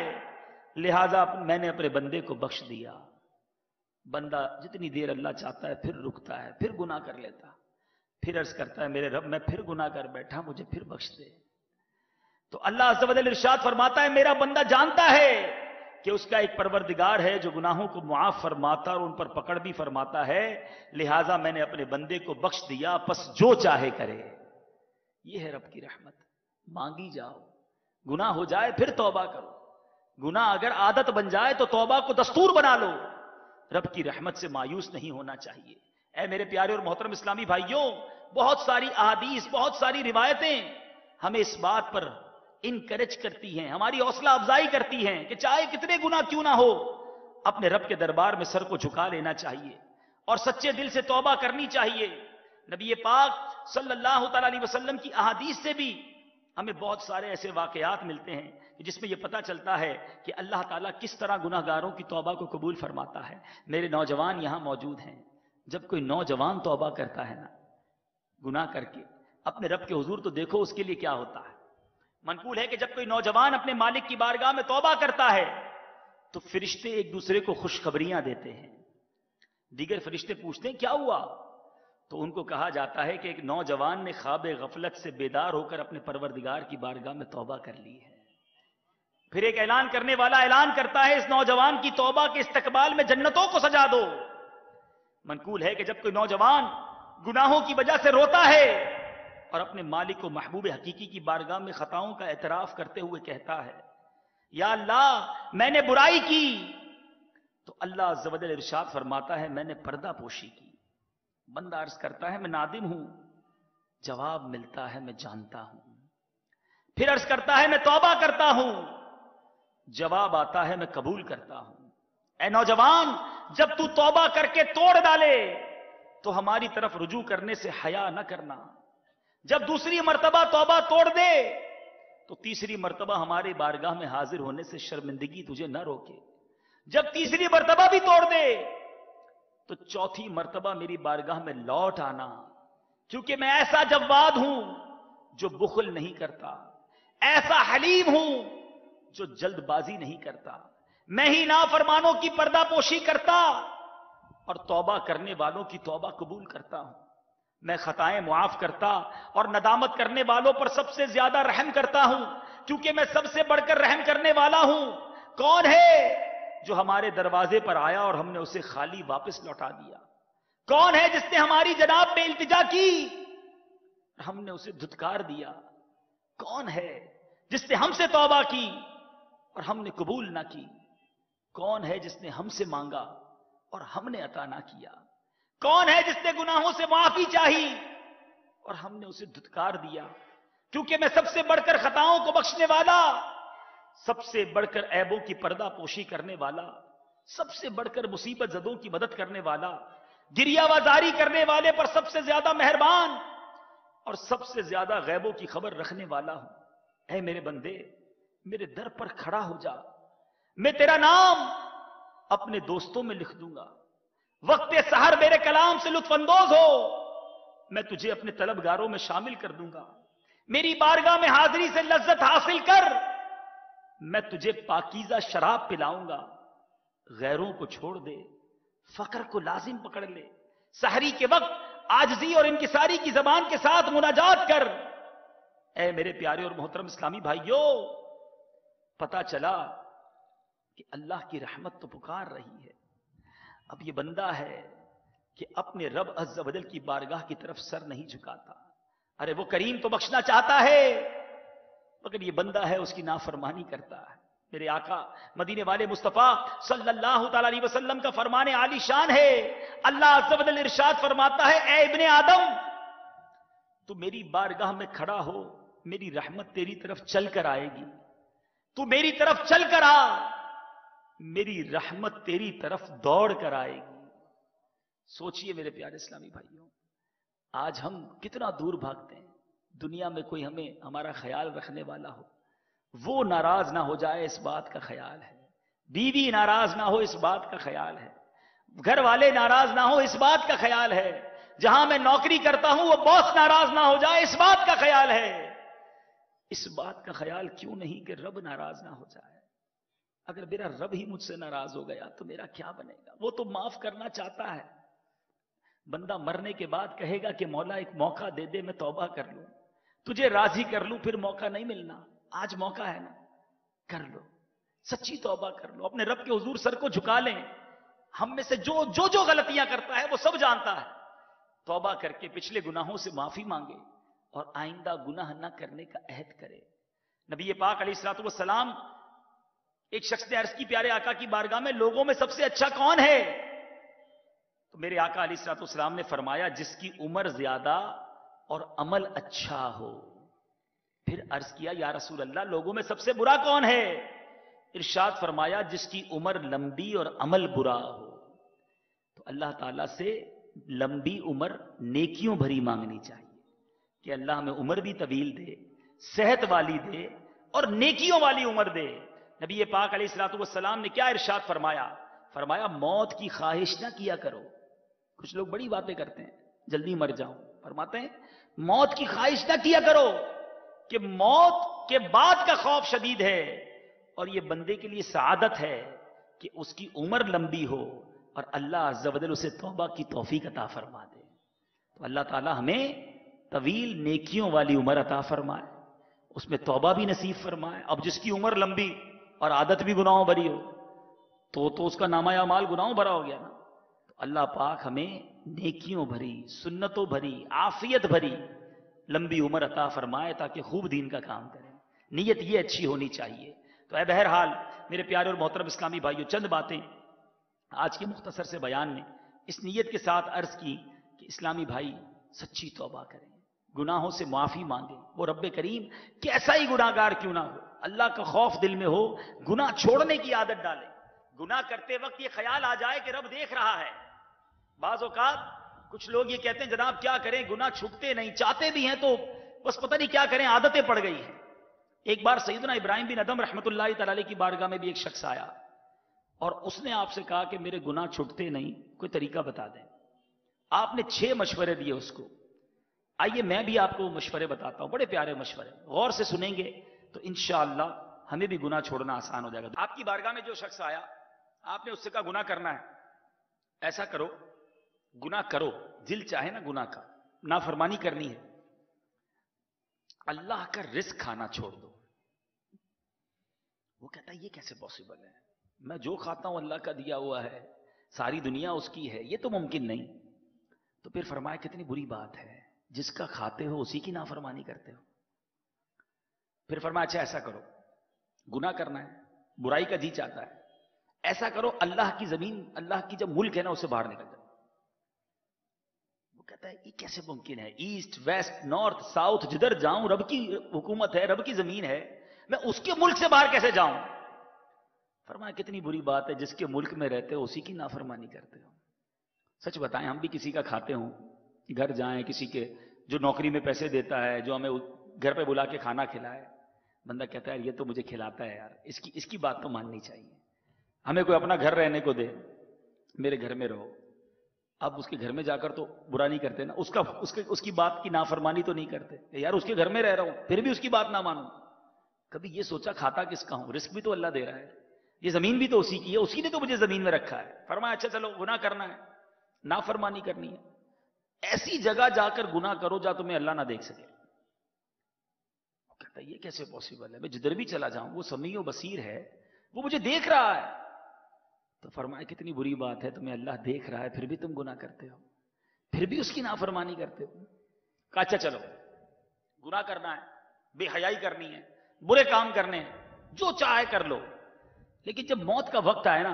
لہذا میں نے اپنے بندے کو بخش دیا۔ بندہ جتنی دیر اللہ چاہتا ہے پھر رکتا ہے، پھر گناہ کر لیتا، پھر عرض کرتا ہے میرے رب میں پھر گناہ کر بیٹھا، مجھے پھر بخش دے۔ تو اللہ عز و جل ارشاد فرماتا ہے میرا بندہ جانتا ہے کہ اس کا ایک پروردگار ہے جو گناہوں کو معاف فرماتا اور ان پر پکڑ بھی فرماتا ہے، لہٰذا میں نے اپنے بندے کو بخش دیا، پس جو چاہے کرے۔ یہ ہے رب کی رحمت، مانگی جاؤ، گناہ ہو جائے پھر توبہ کرو، گناہ اگر عادت بن جائے تو توبہ کو دستور بنا لو۔ رب کی رحمت سے مایوس نہیں ہونا چاہیے۔ اے میرے پیارے اور محترم اسلامی بھائیوں، بہت ساری احادیث، بہت ساری روایتیں ہمیں اس بات پر انکریج کرتی ہیں، ہماری حوصلہ افزائی کرتی ہیں کہ چاہے کتنے گناہ کیوں نہ ہو، اپنے رب کے دربار میں سر کو جھکا لینا چاہیے اور سچے دل سے توبہ کرنی چاہیے۔ نبی پاک صلی اللہ تعالی علیہ وسلم کی احادیث سے بھی ہمیں بہت سارے ایسے واقعات ملتے ہیں کہ جس میں یہ پتہ چلتا ہے کہ اللہ تعالیٰ کس طرح گناہ گاروں کی توبہ کو قبول فرماتا ہے۔ میرے نوجوان یہاں موجود ہیں، جب کوئی نوجوان توبہ کرتا ہے نا گناہ کر کے اپنے رب کے حضور، تو دیکھو اس کے لیے کیا ہوتا ہے۔ منقول ہے کہ جب کوئی نوجوان اپنے مالک کی بارگاہ میں توبہ کرتا ہے تو فرشتے ایک دوسرے کو خوشخبریاں دیتے ہیں۔ دیگر فرشتے پوچھتے ہیں کیا ہوا، تو ان کو کہا جاتا ہے کہ ایک نوجوان نے خواب غفلت سے بیدار ہو کر اپنے پروردگار کی بارگاہ میں توبہ کر لی ہے۔ پھر ایک اعلان کرنے والا اعلان کرتا ہے اس نوجوان کی توبہ کے استقبال میں جنتوں کو سجا دو۔ منقول ہے کہ جب کوئی نوجوان گناہوں کی وجہ سے روتا ہے اور اپنے مالک و محبوب حقیقی کی بارگاہ میں خطاؤں کا اعتراف کرتے ہوئے کہتا ہے یا اللہ میں نے برائی کی، تو اللہ عز و جل ارشاد فرماتا ہے میں نے پردہ پوشی کی۔ بندہ عرض کرتا ہے میں نادم ہوں، جواب ملتا ہے میں جانتا ہوں۔ پھر عرض کرتا ہے میں توبہ کرتا ہوں، جواب آتا ہے میں قبول کرتا ہوں۔ اے نوجوان، جب تو توبہ کر کے توڑ ڈالے تو ہماری طرف رجوع کرنے سے حیا نہ کرنا، جب دوسری مرتبہ توبہ توڑ دے تو تیسری مرتبہ ہمارے بارگاہ میں حاضر ہونے سے شرمندگی تجھے نہ روکے، جب تیسری مرتبہ بھی توڑ دے تو چوتھی مرتبہ میری بارگاہ میں لوٹ آنا، کیونکہ میں ایسا جواد ہوں جو بخل نہیں کرتا، ایسا حلیم ہوں جو جلد بازی نہیں کرتا، میں ہی نافرمانوں کی پردہ پوشی کرتا اور توبہ کرنے والوں کی توبہ قبول کرتا ہوں، میں خطائیں معاف کرتا اور ندامت کرنے والوں پر سب سے زیادہ رحم کرتا ہوں، کیونکہ میں سب سے بڑھ کر رحم کرنے والا ہوں۔ کون ہے جو ہمارے دروازے پر آیا اور ہم نے اسے خالی واپس لوٹا دیا؟ کون ہے جس نے ہماری جناب میں التجا کی اور ہم نے اسے دھتکار دیا؟ کون ہے جس نے ہم سے توبہ کی اور ہم نے قبول نہ کی؟ کون ہے جس نے ہم سے مانگا اور ہم نے عطا نہ کیا؟ کون ہے جس نے گناہوں سے معافی چاہی اور ہم نے اسے دھتکار دیا؟ کیونکہ میں سب سے بڑھ کر خطاؤں کو بخشنے والا، سب سے بڑھ کر عیبوں کی پردہ پوشی کرنے والا، سب سے بڑھ کر مصیبت زدوں کی مدد کرنے والا، گریہ وزاری کرنے والے پر سب سے زیادہ مہربان اور سب سے زیادہ غیبوں کی خبر رکھنے والا ہوں۔ اے میرے بندے، میرے در پر کھڑا ہو جا، میں تیرا نام اپنے دوستوں میں لکھ دوں گا، وقت سحر میرے کلام سے لطف اندوز ہو، میں تجھے اپنے طلبگاروں میں شامل کر دوں گا، میری بارگاہ میں حاضری سے لذت حاصل کر، میں تجھے پاکیزہ شراب پلاؤں گا۔ غیروں کو چھوڑ دے، فقر کو لازم پکڑ لے، سحری کے وقت عاجزی اور انکساری کی زبان کے ساتھ مناجات کر۔ اے میرے پیارے اور محترم اسلامی بھائیوں، پتا چلا کہ اللہ کی رحمت تو پکار رہی ہے، اب یہ بندہ ہے کہ اپنے رب عز و جل کی بارگاہ کی طرف سر نہیں جھکاتا۔ ارے وہ کریم تو بخشنا چاہتا ہے، مگر یہ بندہ ہے اس کی نافرمانی کرتا ہے۔ میرے آقا مدینے والے مصطفیٰ صلی اللہ تعالی علیہ وسلم کا فرمان عالی شان ہے. اللہ عز و جل ارشاد فرماتا ہے اے ابن آدم تو میری بارگاہ میں کھڑا ہو, میری رحمت تیری طرف چل کر آئے گی. تو میری طرف چل کر آ, میری رحمت تیری طرف دوڑ کر آئے گی. سوچئے میرے پیارے اسلامی بھائیوں, آج ہم کتنا دور بھاگتے ہیں. دنیا میں کوئی ہمارا خیال رکھنے والا ہو, وہ ناراض نہ ہو جائے اس بات کا خیال ہے. بیوی ناراض نہ ہو اس بات کا خیال ہے. گھر والے ناراض نہ ہو اس بات کا خیال ہے. جہاں میں نوکری کرتا ہوں وہ باس ناراض نہ ہو جائے اس بات کا خیال ہے. اس بات کا خیال کیوں نہیں کہ رب ناراض نہ ہو جائے. اگر میرا رب ہی مجھ سے ناراض ہو گیا تو میرا کیا بنے گا. وہ تو معاف کرنا چاہتا ہے. بندہ مرنے کے بعد کہے گا کہ مولا ایک موقع دے دے, میں توبہ کر لوں, تجھے راضی کر لوں. پھر موقع نہیں ملنا. آج موقع ہے نا, کر لو, سچی توبہ کر لو, اپنے رب کے حضور سر کو جھکا لیں. ہم میں سے جو غلطیاں کرتا ہے وہ سب جانتا ہے. توبہ کر کے پچھلے گناہوں سے معافی مانگے اور آئندہ گناہ نہ کرنے کا عہد کرے. نبی پاک علیہ الصلوۃ والسلام, ایک شخص نے عرض کی پیارے آقا کی بارگاہ میں لوگوں میں سب سے اچھا کون ہے؟ تو میرے آقا علیہ الصلوۃ والسلام نے فرمایا جس کی عمر زیادہ اور عمل اچھا ہو. پھر عرض کیا یا رسول اللہ لوگوں میں سب سے برا کون ہے؟ ارشاد فرمایا جس کی عمر لمبی اور عمل برا ہو. تو اللہ تعالیٰ سے لمبی عمر نیکیوں بھری مانگنی چاہیے کہ اللہ ہمیں عمر بھی طویل دے, صحت والی دے اور نیکیوں والی عمر دے. نبی پاک علیہ الصلوۃ والسلام نے کیا ارشاد فرمایا؟ فرمایا موت کی خواہش نہ کیا کرو. کچھ لوگ بڑی باتیں کرتے ہیں, جلدی مر جاؤں. فرماتے ہیں موت کی خواہش نہ کیا کرو کہ موت کے بعد کا خوف شدید ہے, اور یہ بندے کے لیے سعادت ہے کہ اس کی عمر لمبی ہو اور اللہ عز و جل اسے توبہ کی توفیق عطا فرما دے. تو اللہ تعالی ہمیں طویل نیکیوں والی عمر عطا فرمائے, اس میں توبہ بھی نصیب فرمائے. اب جس کی عمر لمبی اور عادت بھی گناہوں بھری ہو تو اس کا نامہ اعمال گناہوں بھرا ہو گیا نا. تو اللہ پاک ہمیں نیکیوں بھری, سنتوں بھری, عافیت بھری لمبی عمر عطا فرمائے تاکہ خوب دین کا کام کریں. نیت یہ اچھی ہونی چاہیے. تو اے بہرحال میرے پیارے اور محترم اسلامی بھائیو, چند باتیں آج کے مختصر سے بیان میں اس نیت کے ساتھ عرض کی کہ اسلامی بھائی سچی توبہ کریں, گناہوں سے معافی مانگیں. وہ رب کریم کیسا ہی گناہگار کیوں نہ ہو, اللہ کا خوف دل میں ہو, گناہ چھوڑنے کی عادت ڈالیں. گناہ کرتے وقت یہ خیال آ جائے کہ رب دیکھ رہا ہے. بعض اوقات کچھ لوگ یہ کہتے ہیں جناب کیا کریں, گناہ چھپتے نہیں, چاہتے بھی ہیں تو بس پتہ نہیں کیا کریں, عادتیں پڑ گئی ہیں. ایک بار سیدنا ابراہیم بن ادم رحمۃ اللہ تعالی علیہ کی بارگاہ میں بھی ایک شخص آیا اور اس نے آپ سے کہا کہ میرے گناہ چھٹتے نہیں, کوئی طریقہ بتا دیں. آپ نے 6 مشورے دیے اس کو. آئیے میں بھی آپ کو مشورے بتاتا ہوں, بڑے پیارے مشورے, غور سے سنیں گے تو انشاءاللہ ہمیں بھی گناہ چھوڑنا آسان ہو جائے گا. آپ کی بارگاہ میں جو شخص آیا, آپ نے اس سے کہا گناہ کرنا ہے, ایسا کرو گناہ کرو, دل چاہے نا گناہ کا, نافرمانی کرنی ہے, اللہ کا رزق کھانا چھوڑ دو. وہ کہتا ہے یہ کیسے پاسبل ہے, میں جو کھاتا ہوں اللہ کا دیا ہوا ہے, ساری دنیا اس کی ہے, یہ تو ممکن نہیں. تو پھر فرمایا کتنی بری بات ہے, جس کا کھاتے ہو اسی کی نافرمانی کرتے ہو. پھر فرمایا اچھا ایسا کرو, گناہ کرنا ہے, برائی کا جی چاہتا ہے, ایسا کرو اللہ کی زمین, اللہ کی جب ملک ہے نا اسے باہر نکل جاؤ. وہ کہتا ہے یہ کیسے ممکن ہے, ایسٹ ویسٹ نارتھ ساؤتھ جدھر جاؤں رب کی حکومت ہے, رب کی زمین ہے, میں اس کے ملک سے باہر کیسے جاؤں. فرمایا کتنی بری بات ہے, جس کے ملک میں رہتے ہو اسی کی نافرمانی کرتے ہو. سچ بتائیں ہم بھی کسی کا کھاتے ہوں, گھر جائیں کسی کے جو نوکری میں پیسے دیتا ہے, جو ہمیں گھر پہ بلا کے کھانا کھلائے, بندہ کہتا ہے یہ تو مجھے کھلاتا ہے یار, اس کی بات تو ماننی چاہیے. ہمیں کوئی اپنا گھر رہنے کو دے, میرے گھر میں رہو, اب اس کے گھر میں جا کر تو برا نہیں کرتے نا, اس کی بات کی نافرمانی تو نہیں کرتے, یار اس کے گھر میں رہ رہا ہوں پھر بھی اس کی بات نہ مانوں. کبھی یہ سوچا کھاتا کس کا ہوں, رزق بھی تو اللہ دے رہا ہے, یہ زمین بھی تو اسی کی ہے, اسی نے تو مجھے زمین میں رکھا ہے. فرمایا اچھا چلو گناہ کرنا ہے, نافرمانی کرنی ہے, ایسی جگہ جا کر گناہ کرو جہاں تمہیں اللہ نہ دیکھ سکے. کہتا ہے یہ کیسے پاسبل ہے, میں جدھر بھی چلا جاؤں وہ سمیع و بصیر ہے, وہ مجھے دیکھ رہا ہے. تو فرمایا کتنی بری بات ہے, تمہیں اللہ دیکھ رہا ہے پھر بھی تم گناہ کرتے ہو, پھر بھی اس کی نافرمانی کرتے ہو. کہا اچھا چلو گناہ کرنا ہے, بے حیائی کرنی ہے, برے کام کرنے ہیں, جو چاہے کر لو, لیکن جب موت کا وقت آئے نا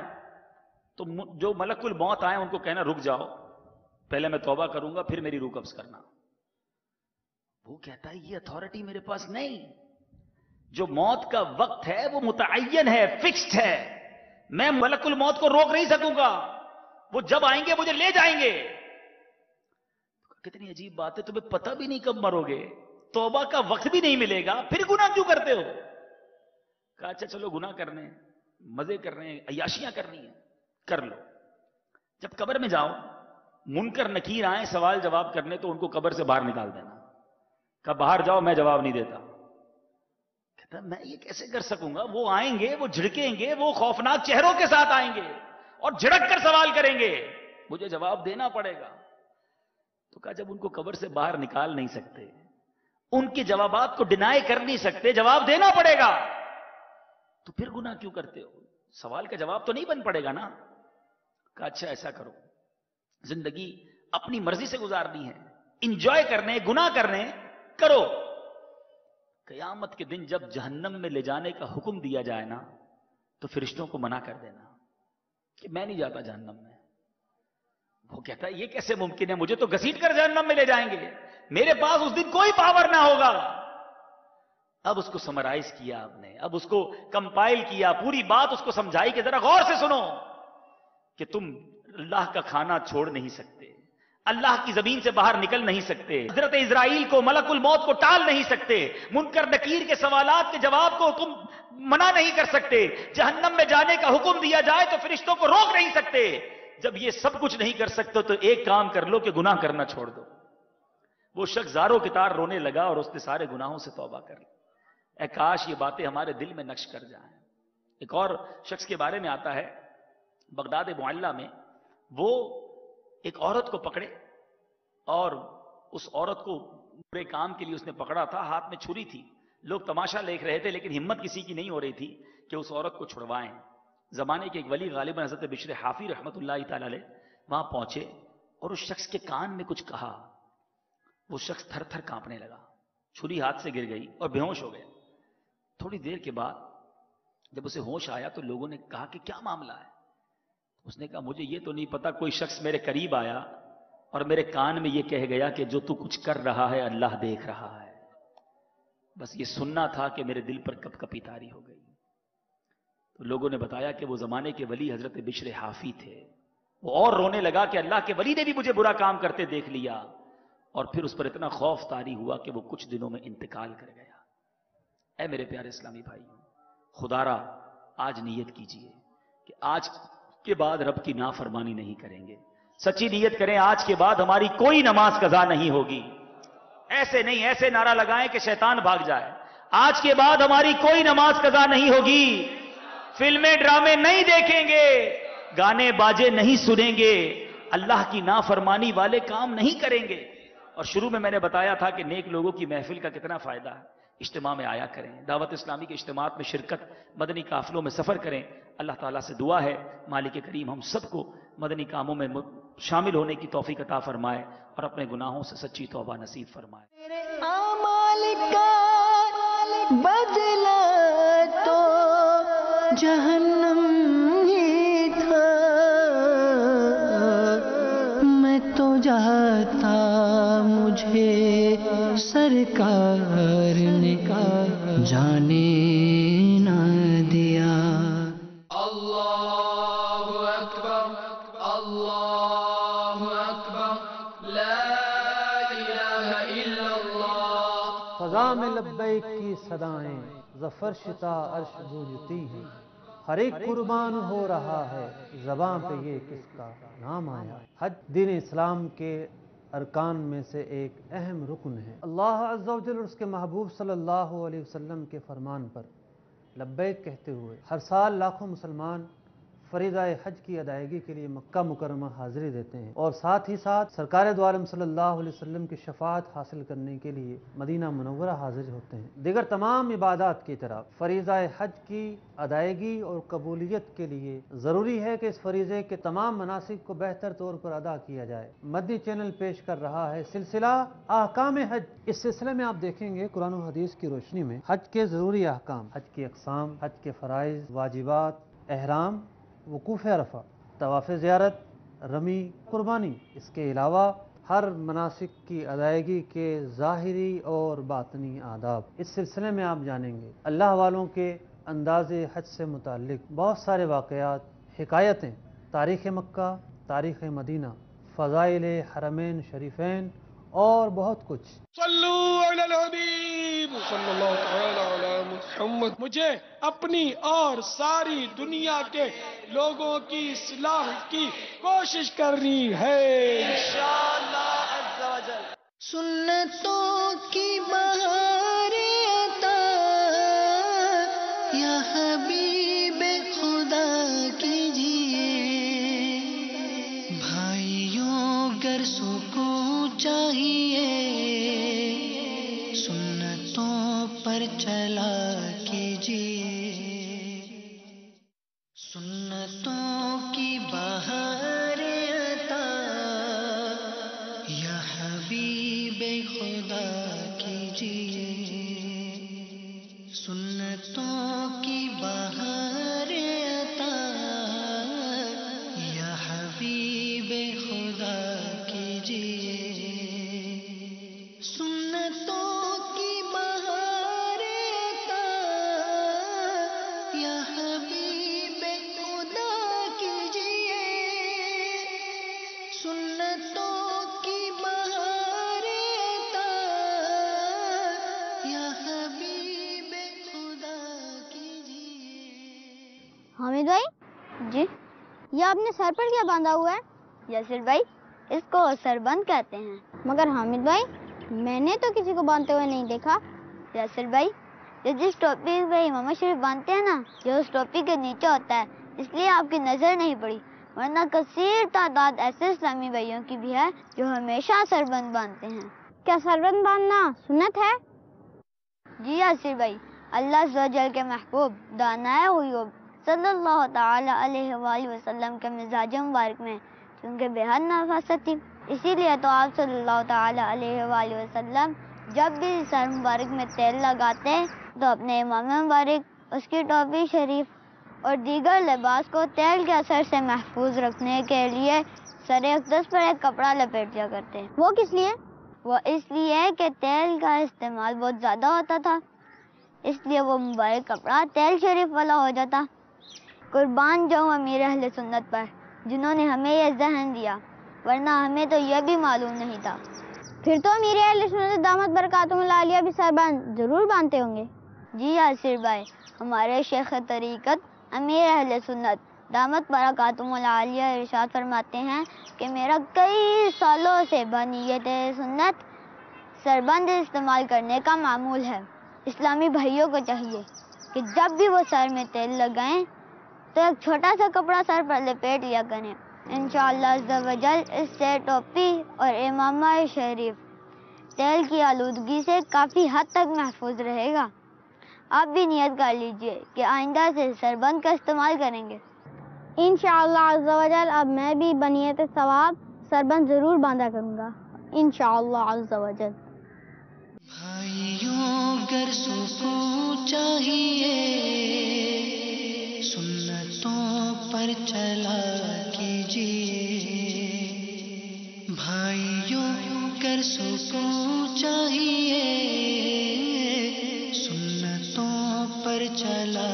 تو جو ملک الموت آئے ان کو کہنا رک جاؤ، پہلے میں توبہ کروں گا پھر میری روح قبض کرنا. وہ کہتا ہے یہ اتھارٹی میرے پاس نہیں. جو موت کا وقت ہے وہ متعین ہے، فکسڈ ہے. میں ملک الموت کو روک نہیں سکوں گا. وہ جب آئیں گے مجھے لے جائیں گے. کتنی عجیب بات ہے، تمہیں پتہ بھی نہیں کب مرو گے، توبہ کا وقت بھی نہیں ملے گا، پھر گناہ کیوں کرتے ہو؟ کہا اچھا چلو گناہ کرنے ہیں، مزے کرنے ہیں، عیاشیاں کرنی ہیں، کر لو. جب قبر میں جاؤ منکر نکیر آئیں سوال جواب کرنے تو ان کو قبر سے باہر نکال دینا. کہا باہر جاؤ میں جواب نہیں دیتا. کہتا میں یہ کیسے کر سکوں گا؟ وہ آئیں گے، وہ جھڑکیں گے، وہ خوفناک چہروں کے ساتھ آئیں گے اور جھڑک کر سوال کریں گے، مجھے جواب دینا پڑے گا. تو کہا جب ان کو قبر سے باہر نکال نہیں سکتے، ان کے جوابات کو ڈینائی کر نہیں سکتے، جواب دینا پڑے گا، تو پھر گناہ کیوں کرتے ہو؟ سوال کا جواب تو نہیں بن پڑے گا نا. کہا اچھا ایسا کرو، زندگی اپنی مرضی سے گزارنی ہے، انجوائے کرنے، گناہ کرنے، کرو. قیامت کے دن جب جہنم میں لے جانے کا حکم دیا جائے نا تو فرشتوں کو منع کر دینا کہ میں نہیں جاتا جہنم میں. وہ کہتا ہے یہ کیسے ممکن ہے، مجھے تو گھسیٹ کر جہنم میں لے جائیں گے، میرے پاس اس دن کوئی پاور نہ ہوگا. اب اس کو سمرائز کیا آپ نے، اب اس کو کمپائل کیا، پوری بات اس کو سمجھائی کہ ذرا غور سے سنو کہ تم اللہ کا کھانا چھوڑ نہیں سکتے، اللہ کی زمین سے باہر نکل نہیں سکتے، حضرت اسرائیل کو، ملک الموت کو ٹال نہیں سکتے، منکر نکیر کے سوالات کے جواب کو تم منع نہیں کر سکتے، جہنم میں جانے کا حکم دیا جائے تو فرشتوں کو روک نہیں سکتے. جب یہ سب کچھ نہیں کر سکتے تو ایک کام کر لو کہ گناہ کرنا چھوڑ دو. وہ شخص زاروں کی طرح رونے لگا اور اس نے سارے گناہوں سے توبہ کر لی. اے کاش یہ باتیں ہمارے دل میں نقش کر جائیں. ایک اور شخص کے بارے میں آتا ہے بغداد معلّہ میں، وہ ایک عورت کو پکڑے اور اس عورت کو برے کام کے لیے اس نے پکڑا تھا، ہاتھ میں چھری تھی، لوگ تماشا دیکھ رہے تھے لیکن ہمت کسی کی نہیں ہو رہی تھی کہ اس عورت کو چھڑوائیں. زمانے کے ایک ولی غالباً حضرت بشر حافی رحمۃ اللہ تعالی علیہ وہاں پہنچے اور اس شخص کے کان میں کچھ کہا. وہ شخص تھر تھر کانپنے لگا، چھری ہاتھ سے گر گئی اور بے ہوش ہو گیا. تھوڑی دیر کے بعد جب اسے ہوش آیا تو لوگوں نے کہا کہ کیا معاملہ ہے؟ اس نے کہا مجھے یہ تو نہیں پتا، کوئی شخص میرے قریب آیا اور میرے کان میں یہ کہہ گیا کہ جو تو کچھ کر رہا ہے اللہ دیکھ رہا ہے. بس یہ سننا تھا کہ میرے دل پر کپ کپی طاری ہو گئی. تو لوگوں نے بتایا کہ وہ زمانے کے ولی حضرت بشر حافی تھے. وہ اور رونے لگا کہ اللہ کے ولی نے بھی مجھے برا کام کرتے دیکھ لیا، اور پھر اس پر اتنا خوف طاری ہوا کہ وہ کچھ دنوں میں انتقال کر گیا. اے میرے پیارے اسلامی بھائی، خدا را آج نیت کیجئے کہ آج کے بعد رب کی نافرمانی نہیں کریں گے. سچی نیت کریں، آج کے بعد ہماری کوئی نماز قضا نہیں ہوگی. ایسے نہیں، ایسے نعرہ لگائیں کہ شیطان بھاگ جائے. آج کے بعد ہماری کوئی نماز قضا نہیں ہوگی، فلمیں ڈرامے نہیں دیکھیں گے، گانے باجے نہیں سنیں گے، اللہ کی نافرمانی والے کام نہیں کریں گے. اور شروع میں نے بتایا تھا کہ نیک لوگوں کی محفل کا کتنا فائدہ ہے. اجتماع میں آیا کریں، دعوت اسلامی کے اجتماعات میں شرکت، مدنی قافلوں میں سفر کریں. اللہ تعالیٰ سے دعا ہے مالک کریم ہم سب کو مدنی کاموں میں شامل ہونے کی توفیق عطا فرمائے اور اپنے گناہوں سے سچی توبہ نصیب فرمائے. اعمال کا بدلہ تو جہنم ہی تھا، میں تو جاتا مجھے سرکار نے جانے نہ دیا. اللہ اکبر اللہ اکبر لا الہ الا اللہ. فضا میں لبیک کی صدائیں ظفر شتا عرش گونجتی ہیں، ہر ایک قربان ہو رہا ہے زباں پہ یہ کس کا نام آیا. حج دین اسلام کے ارکان میں سے ایک اہم رکن ہے. اللہ عز و جل اور اس کے محبوب صلی اللہ علیہ وسلم کے فرمان پر لبیک کہتے ہوئے ہر سال لاکھوں مسلمان فریضہ حج کی ادائیگی کے لیے مکہ مکرمہ حاضری دیتے ہیں، اور ساتھ ہی ساتھ سرکار دو عالم صلی اللہ علیہ وسلم کی شفاعت حاصل کرنے کے لیے مدینہ منورہ حاضر ہوتے ہیں. دیگر تمام عبادات کی طرح فریضہ حج کی ادائیگی اور قبولیت کے لیے ضروری ہے کہ اس فریضے کے تمام مناسک کو بہتر طور پر ادا کیا جائے. مدنی چینل پیش کر رہا ہے سلسلہ احکام حج. اس سلسلے میں آپ دیکھیں گے قرآن و حدیث کی روشنی میں حج کے ضروری احکام، حج کی اقسام، حج کے فرائض، واجبات احرام، وقوف عرفہ، طواف زیارت، رمی، قربانی۔ اس کے علاوہ ہر مناسک کی ادائیگی کے ظاہری اور باطنی آداب۔ اس سلسلے میں آپ جانیں گے اللہ والوں کے انداز حج سے متعلق بہت سارے واقعات، حکایتیں، تاریخ مکہ، تاریخ مدینہ، فضائل حرمین شریفین اور بہت کچھ۔ صلو علی الحبیب صلی اللہ تعالی علی محمد۔ مجھے اپنی اور ساری دنیا کے لوگوں کی اصلاح کی کوشش کرنی ہے انشاءاللہ عز و جل۔ سنتوں کی بہار عطا یا حبیب خدا کیجیے، بھائیوں گر سکون چاہیے سنتوں پر چلا کیجیے، سنتوں کی بہار عطا یا حبیب خدا کیجیے، سنتوں کی بہار عطا یا حبیب خدا کیجیے، سنتوں کی بہار عطا یا حبیب خدا کیجیے، سنتوں کی بہار عطا یا حبیب خدا کیجیے۔ حامد بھائی جی، یہ آپ نے سر پر کیا باندھا ہوا ہے؟ یاسر بھائی، اس کو سربند کہتے ہیں۔ مگر حامد بھائی، میں نے تو کسی کو باندھتے ہوئے نہیں دیکھا۔ یاسر بھائی، یہ جس ٹوپی پہ امام شریف باندھتے ہیں نا، یہ اس ٹوپی کے نیچے ہوتا ہے، اس لیے آپ کی نظر نہیں پڑی، ورنہ کثیر تعداد ایسے اسلامی بھائیوں کی بھی ہے جو ہمیشہ سربند باندھتے ہیں۔ کیا سربند باندھنا سنت ہے؟ جی یاسر بھائی، اللہ عز و جل کے محبوب دانائے غیوب صلی اللہ تعالی علیہ وآلہ وسلم کے مزاج مبارک میں چونکہ بے حد نفاست تھی، اسی لیے تو آپ صلی اللہ تعالی علیہ وآلہ وسلم جب بھی سر مبارک میں تیل لگاتے تو اپنے امام مبارک، اس کی ٹوپی شریف اور دیگر لباس کو تیل کے اثر سے محفوظ رکھنے کے لیے سر اقدس پر ایک کپڑا لپیٹ دیا کرتے ہیں۔ وہ کس لیے؟ وہ اس لیے کہ تیل کا استعمال بہت زیادہ ہوتا تھا، اس لیے وہ مبارک کپڑا تیل شریف والا ہو جاتا۔ قربان جاؤں امیر اہل سنت پر جنہوں نے ہمیں یہ ذہن دیا، ورنہ ہمیں تو یہ بھی معلوم نہیں تھا۔ پھر تو امیر اہل سنت دامت برکاتہم العالیہ بھی سربند ضرور باندھتے ہوں گے؟ جی یاسر بھائی، ہمارے شیخ طریقت امیر اہل سنت دامت برکاتہم العالیہ ارشاد فرماتے ہیں کہ میرا کئی سالوں سے بنیت سنت سربند استعمال کرنے کا معمول ہے۔ اسلامی بھائیوں کو چاہیے کہ جب بھی وہ سر میں تیل لگائیں تو ایک چھوٹا سا کپڑا سر پر لپیٹ لیا کریں، انشاءاللہ عز و جل اس سے ٹوپی اور امامہ شریف تیل کی آلودگی سے کافی حد تک محفوظ رہے گا۔ آپ بھی نیت کر لیجئے کہ آئندہ سے سربند کا استعمال کریں گے۔ انشاءاللہ عز و جل اب میں بھی بنیت ثواب سربند ضرور باندھا کروں گا، انشاءاللہ عز و جل۔ بھائیوں گر سکون چاہیے سنتوں پر چلا کیجیے، بھائیوں گر سکون چاہیے سنتوں پر چلا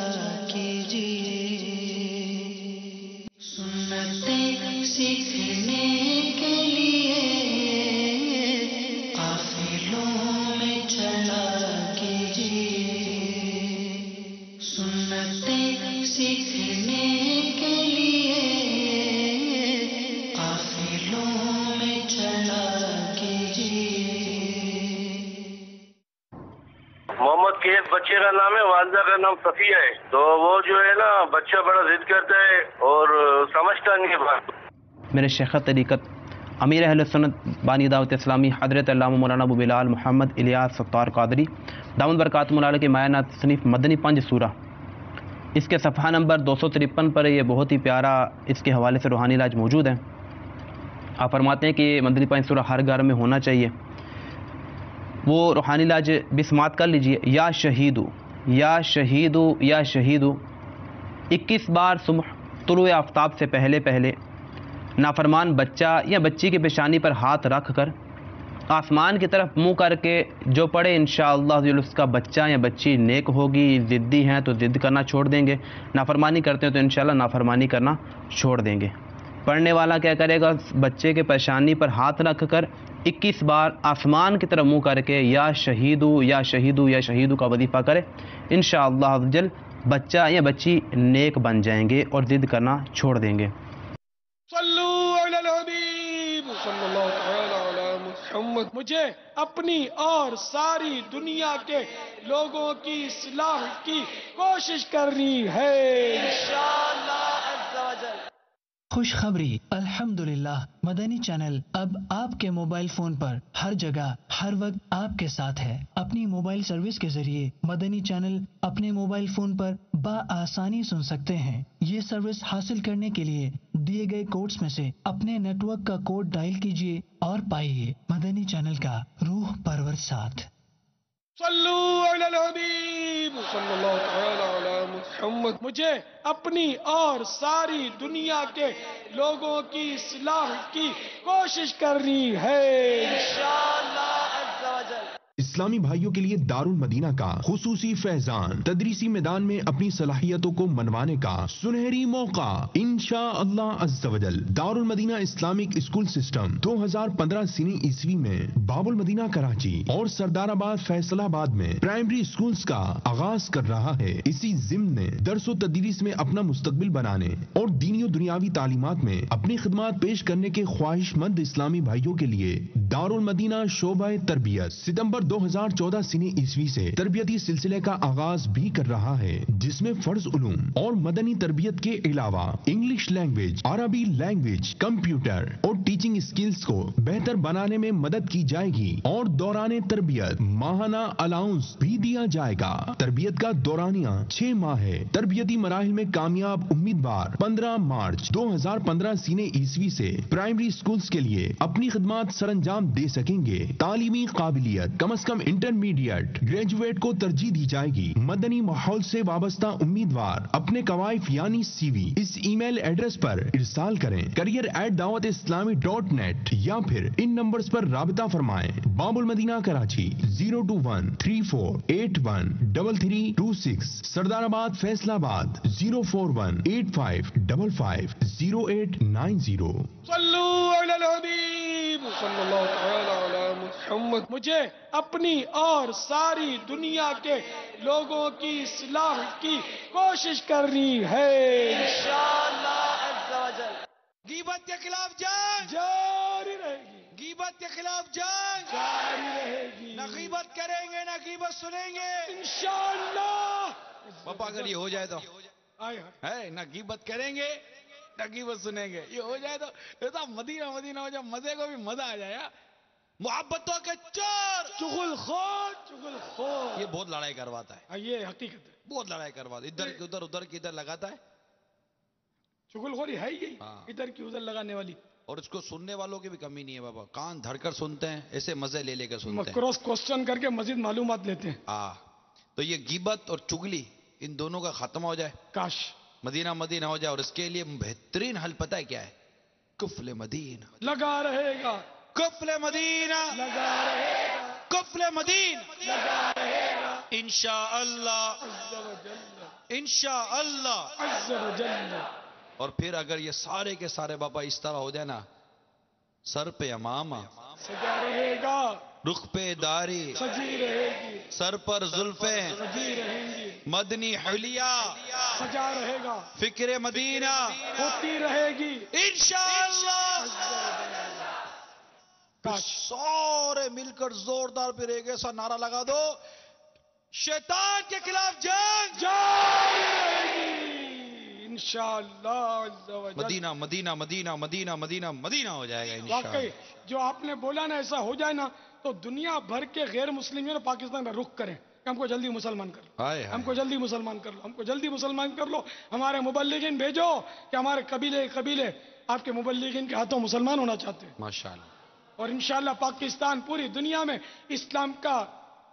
کیجیے، سنتیں سیکھنے کے لیے قافلوں میں چلا کیجیے، سنتیں سیکھنے کے لیے قافلوں میں چلا کیجیے۔ محمد کے ایک بچے کا نام ہے، والدہ کا نام صفیہ ہے، تو وہ جو ہے نا بچہ بڑا ضد کرتا ہے اور سمجھتا نہیں ہے بات۔ میرے شیخ طریقت امیر اہل سنت بانی دعوت اسلامی حضرت علامہ مولانا ابو بلال محمد الیاس ستار قادری دامت برکاتہم العالیہ کے مایہ نات تصنیف مدنی پنج سورہ، اس کے صفحہ نمبر 253 پر یہ بہت ہی پیارا اس کے حوالے سے روحانی علاج موجود ہے۔ آپ فرماتے ہیں کہ یہ مدنی پنج سورہ ہر گھر میں ہونا چاہیے۔ وہ روحانی علاج بھی سماعت کر لیجئے۔ یا شہیدو یا شہیدو یا شہیدو 21 بار صبح طلوع آفتاب سے پہلے پہلے نافرمان بچہ یا بچی کی پیشانی پر ہاتھ رکھ کر آسمان کی طرف منہ کر کے جو پڑھے انشاءاللہ اس کا بچہ یا بچی نیک ہوگی. ضدی ہیں تو ضد کرنا چھوڑ دیں گے, نافرمانی کرتے ہیں تو انشاءاللہ نافرمانی کرنا چھوڑ دیں گے. پڑھنے والا کیا کرے گا؟ بچے کے پیشانی پر ہاتھ رکھ کر 21 بار آسمان کی طرف منہ کر کے یا شہیدو یا شہیدو یا شہیدو کا وظیفہ کرے. انشاءاللہ عزوجل بچہ یا بچی نیک بن جائیں گے اور ضد کرنا چھوڑ دیں گے. صلو علی الحبیب صلی اللہ تعالی علی محمد. مجھے اپنی اور ساری دنیا کے لوگوں کی اصلاح کی کوشش کرنی ہے انشاءاللہ عز و جل. خوشخبری الحمدللہ مدنی چینل اب آپ کے موبائل فون پر ہر جگہ ہر وقت آپ کے ساتھ ہے. اپنی موبائل سروس کے ذریعے مدنی چینل اپنے موبائل فون پر بآسانی سن سکتے ہیں. یہ سروس حاصل کرنے کے لیے دیے گئے کوڈز میں سے اپنے نیٹ ورک کا کوڈ ڈائل کیجئے اور پائیے مدنی چینل کا روح پرور ساتھ. صلو علی الحبیب صلی اللہ تعالی علی محمد. مجھے اپنی اور ساری دنیا کے لوگوں کی اصلاح کی کوشش کرنی ہے انشاءاللہ عز و جل. اسلامی بھائیوں کے لیے دارالمدینہ کا خصوصی فیضان تدریسی میدان میں اپنی صلاحیتوں کو منوانے کا سنہری موقع انشاءاللہ عز و جل. دارالمدینہ اسلامک اسکول سسٹم 2015 سنی عیسوی میں باب المدینہ کراچی اور سردار آباد فیصل آباد میں پرائمری اسکولز کا آغاز کر رہا ہے. اسی ضمن میں درس و تدریس میں اپنا مستقبل بنانے اور دینی و دنیاوی تعلیمات میں اپنی خدمات پیش کرنے کے خواہش مند اسلامی بھائیوں کے لیے دارالمدینہ شعبہ تربیت ستمبر 2014 سنی عیسوی سے تربیتی سلسلے کا آغاز بھی کر رہا ہے, جس میں فرض علوم اور مدنی تربیت کے علاوہ انگلش لینگویج, عربی لینگویج, کمپیوٹر اور ٹیچنگ اسکلز کو بہتر بنانے میں مدد کی جائے گی اور دوران تربیت ماہانہ الاؤنس بھی دیا جائے گا. تربیت کا دورانیہ 6 ماہ ہے. تربیتی مراحل میں کامیاب امیدوار 15 مارچ 2015 سنی عیسوی سے پرائمری اسکولز کے لیے اپنی خدمات سر انجام دے سکیں گے. تعلیمی قابلیت کم از کم انٹرمیڈیٹ گریجویٹ کو ترجیح دی جائے گی. مدنی ماحول سے وابستہ امیدوار اپنے کوائف یعنی سی وی اس ای میل ایڈریس پر ارسال کریں career@dawatIslami.net یا پھر ان نمبرز پر رابطہ فرمائیں. باب المدینہ کراچی 02134813326, سردار آباد فیصل آباد 04185550890. صلو علی الحبیب صلی اللہ تعالی علی محمد. مجھے اپنی اور ساری دنیا کے لوگوں کی اصلاح کی کوشش کرنی ہے انشاءاللہ عز و جل. غیبت کے خلاف جنگ جاری رہے گی. غیبت کے خلاف جنگ جاری رہے گی. نہ غیبت کریں گے نہ غیبت سنیں گے انشاءاللہ. پاپا اگر یہ ہو جائے تو ہے نہ غیبت کریں گے نہ غیبت سنیں گے. یہ ہو جائے تو مدینہ مدینہ ہو جائے, مزے کو بھی مزہ آ جائے. محبتوں کے چور چغل خور چغل خور یہ بہت لڑائی کرواتا ہے. یہ حقیقت ہے, بہت لڑائی کرواتا ہے. ادھر کی ادھر ادھر کی ادھر لگاتا ہے. چغل خوری ہے ہی ادھر کی ادھر لگانے والی. اور اس کو سننے والوں کی بھی کمی نہیں ہے بابا. کان دھڑ کر سنتے ہیں, ایسے مزے لے لے کر سنتے ہیں, کراس کوسچن کر کے مزید معلومات لیتے ہیں. تو یہ غیبت اور چگلی ان دونوں کا ختم ہو جائے, کاش مدینہ مدینہ ہو جائے. اور اس کے لیے بہترین حل پتہ ہے کیا ہے؟ کفل مدینہ لگا رہے گا. کفل مدینہ لگا رہے گا. کفل مدینہ لگا رہے گا انشاءاللہ عز و جل انشاءاللہ عز و جل. اور پھر اگر یہ سارے کے سارے بابا اس طرح ہو جائے نا, سر پہ امامہ سجا رہے گا, رخ پہ داری سجی رہے گی, سر پر زلفیں سجی رہیں گی, مدنی حلیہ سجا رہے گا, فکر مدینہ ہوتی رہے گی انشاءاللہ. سارے مل کر زوردار پھر ایک ایسا نعرہ لگا دو, شیطان کے خلاف جنگ جاری رہے گی انشاءاللہ عز و جل. مدینہ مدینہ مدینہ مدینہ مدینہ مدینہ ہو جائے گا انشاءاللہ. واقعی جو آپ نے بولا نا ایسا ہو جائے نا تو دنیا بھر کے غیر مسلموں پاکستان میں رخ کریں کہ ہم کو جلدی مسلمان کر لو, ہم کو جلدی مسلمان کر لو, ہم کو جلدی مسلمان کر لو. ہمارے مبلغین بھیجو کہ ہمارے قبیلے آپ کے مبلغین کے ہاتھوں مسلمان ہونا چاہتے ہیں ماشاءاللہ. اور انشاءاللہ پاکستان پوری دنیا میں اسلام کا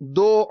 2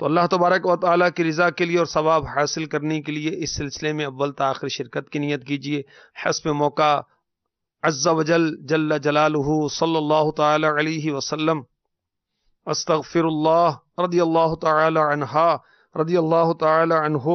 تو اللہ تبارک و تعالیٰ کی رضا کے لیے اور ثواب حاصل کرنے کے لیے اس سلسلے میں اول تا آخر شرکت کی نیت کیجیے. حسب موقع عز وجل جل جلالہ صلی اللہ تعالی علیہ وسلم استغفر اللہ رضی اللہ تعالی عنہا رضی اللہ تعالی عنہ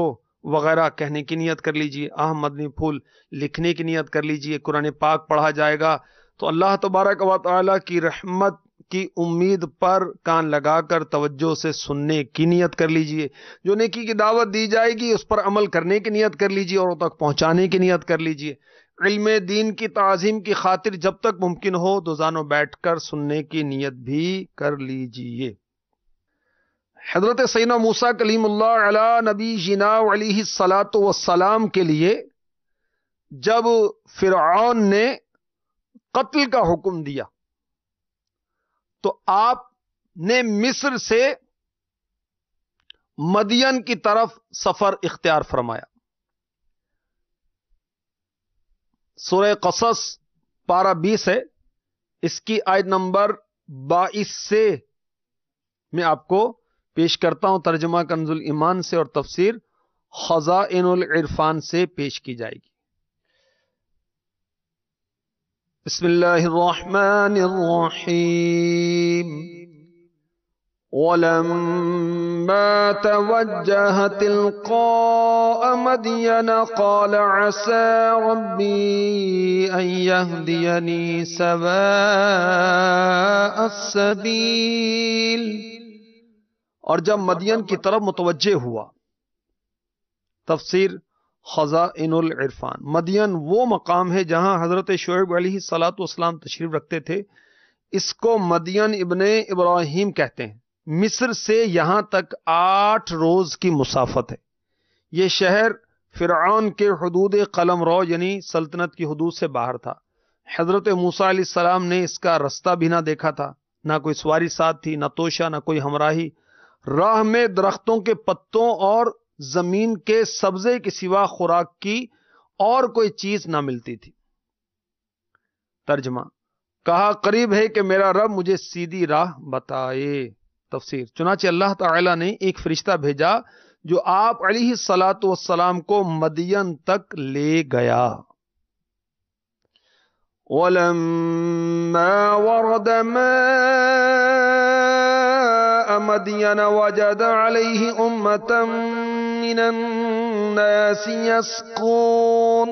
وغیرہ کہنے کی نیت کر لیجیے. اہم مدنی پھول لکھنے کی نیت کر لیجیے. قرآن پاک پڑھا جائے گا تو اللہ تبارک و تعالی کی رحمت کی امید پر کان لگا کر توجہ سے سننے کی نیت کر لیجئے. جو نیکی کی دعوت دی جائے گی اس پر عمل کرنے کی نیت کر لیجئے اور تک پہنچانے کی نیت کر لیجئے. علم دین کی تعظیم کی خاطر جب تک ممکن ہو دو زانوں بیٹھ کر سننے کی نیت بھی کر لیجئے. حضرت سیدنا موسیٰ کلیم اللہ علی نبی جنا علیہ الصلاۃ والسلام کے لیے جب فرعون نے قتل کا حکم دیا تو آپ نے مصر سے مدین کی طرف سفر اختیار فرمایا. سورہ قصص پارہ 20 ہے، اس کی آیت نمبر 22 سے میں آپ کو پیش کرتا ہوں. ترجمہ کنز الایمان سے اور تفسیر خزائن العرفان سے پیش کی جائے گی. بسم اللہ الرحمن الرحیم. وَلَمَّا تَوَجَّهَ تِلْقَاءَ مَدْيَنَ قَالَ عَسَى رَبِّي أَن يَهْدِيَنِي سَوَاءَ السَّبِيلِ. اور جب مدین کی طرف متوجہ ہوا. تفسیر خزائن العرفان. مدین وہ مقام ہے جہاں حضرت شعیب علیہ الصلاۃ والسلام تشریف رکھتے تھے. اس کو مدین ابن ابراہیم کہتے ہیں. مصر سے یہاں تک 8 روز کی مسافت ہے. یہ شہر فرعون کے حدود قلم رو یعنی سلطنت کی حدود سے باہر تھا. حضرت موسیٰ علیہ السلام نے اس کا رستہ بھی نہ دیکھا تھا، نہ کوئی سواری ساتھ تھی، نہ توشہ، نہ کوئی ہمراہی. راہ میں درختوں کے پتوں اور زمین کے سبزے کے سوا خوراک کی اور کوئی چیز نہ ملتی تھی. ترجمہ کہا قریب ہے کہ میرا رب مجھے سیدھی راہ بتائے. تفسیر چنانچہ اللہ تعالی نے ایک فرشتہ بھیجا جو آپ علیہ الصلاۃ والسلام کو مدین تک لے گیا. وَلَمَّا وَرَدَ مَاءَ مَدْيَنَ وَجَدَ عَلَيْهِ أُمَّةً مِّنَ النَّاسِ يَسْقُونَ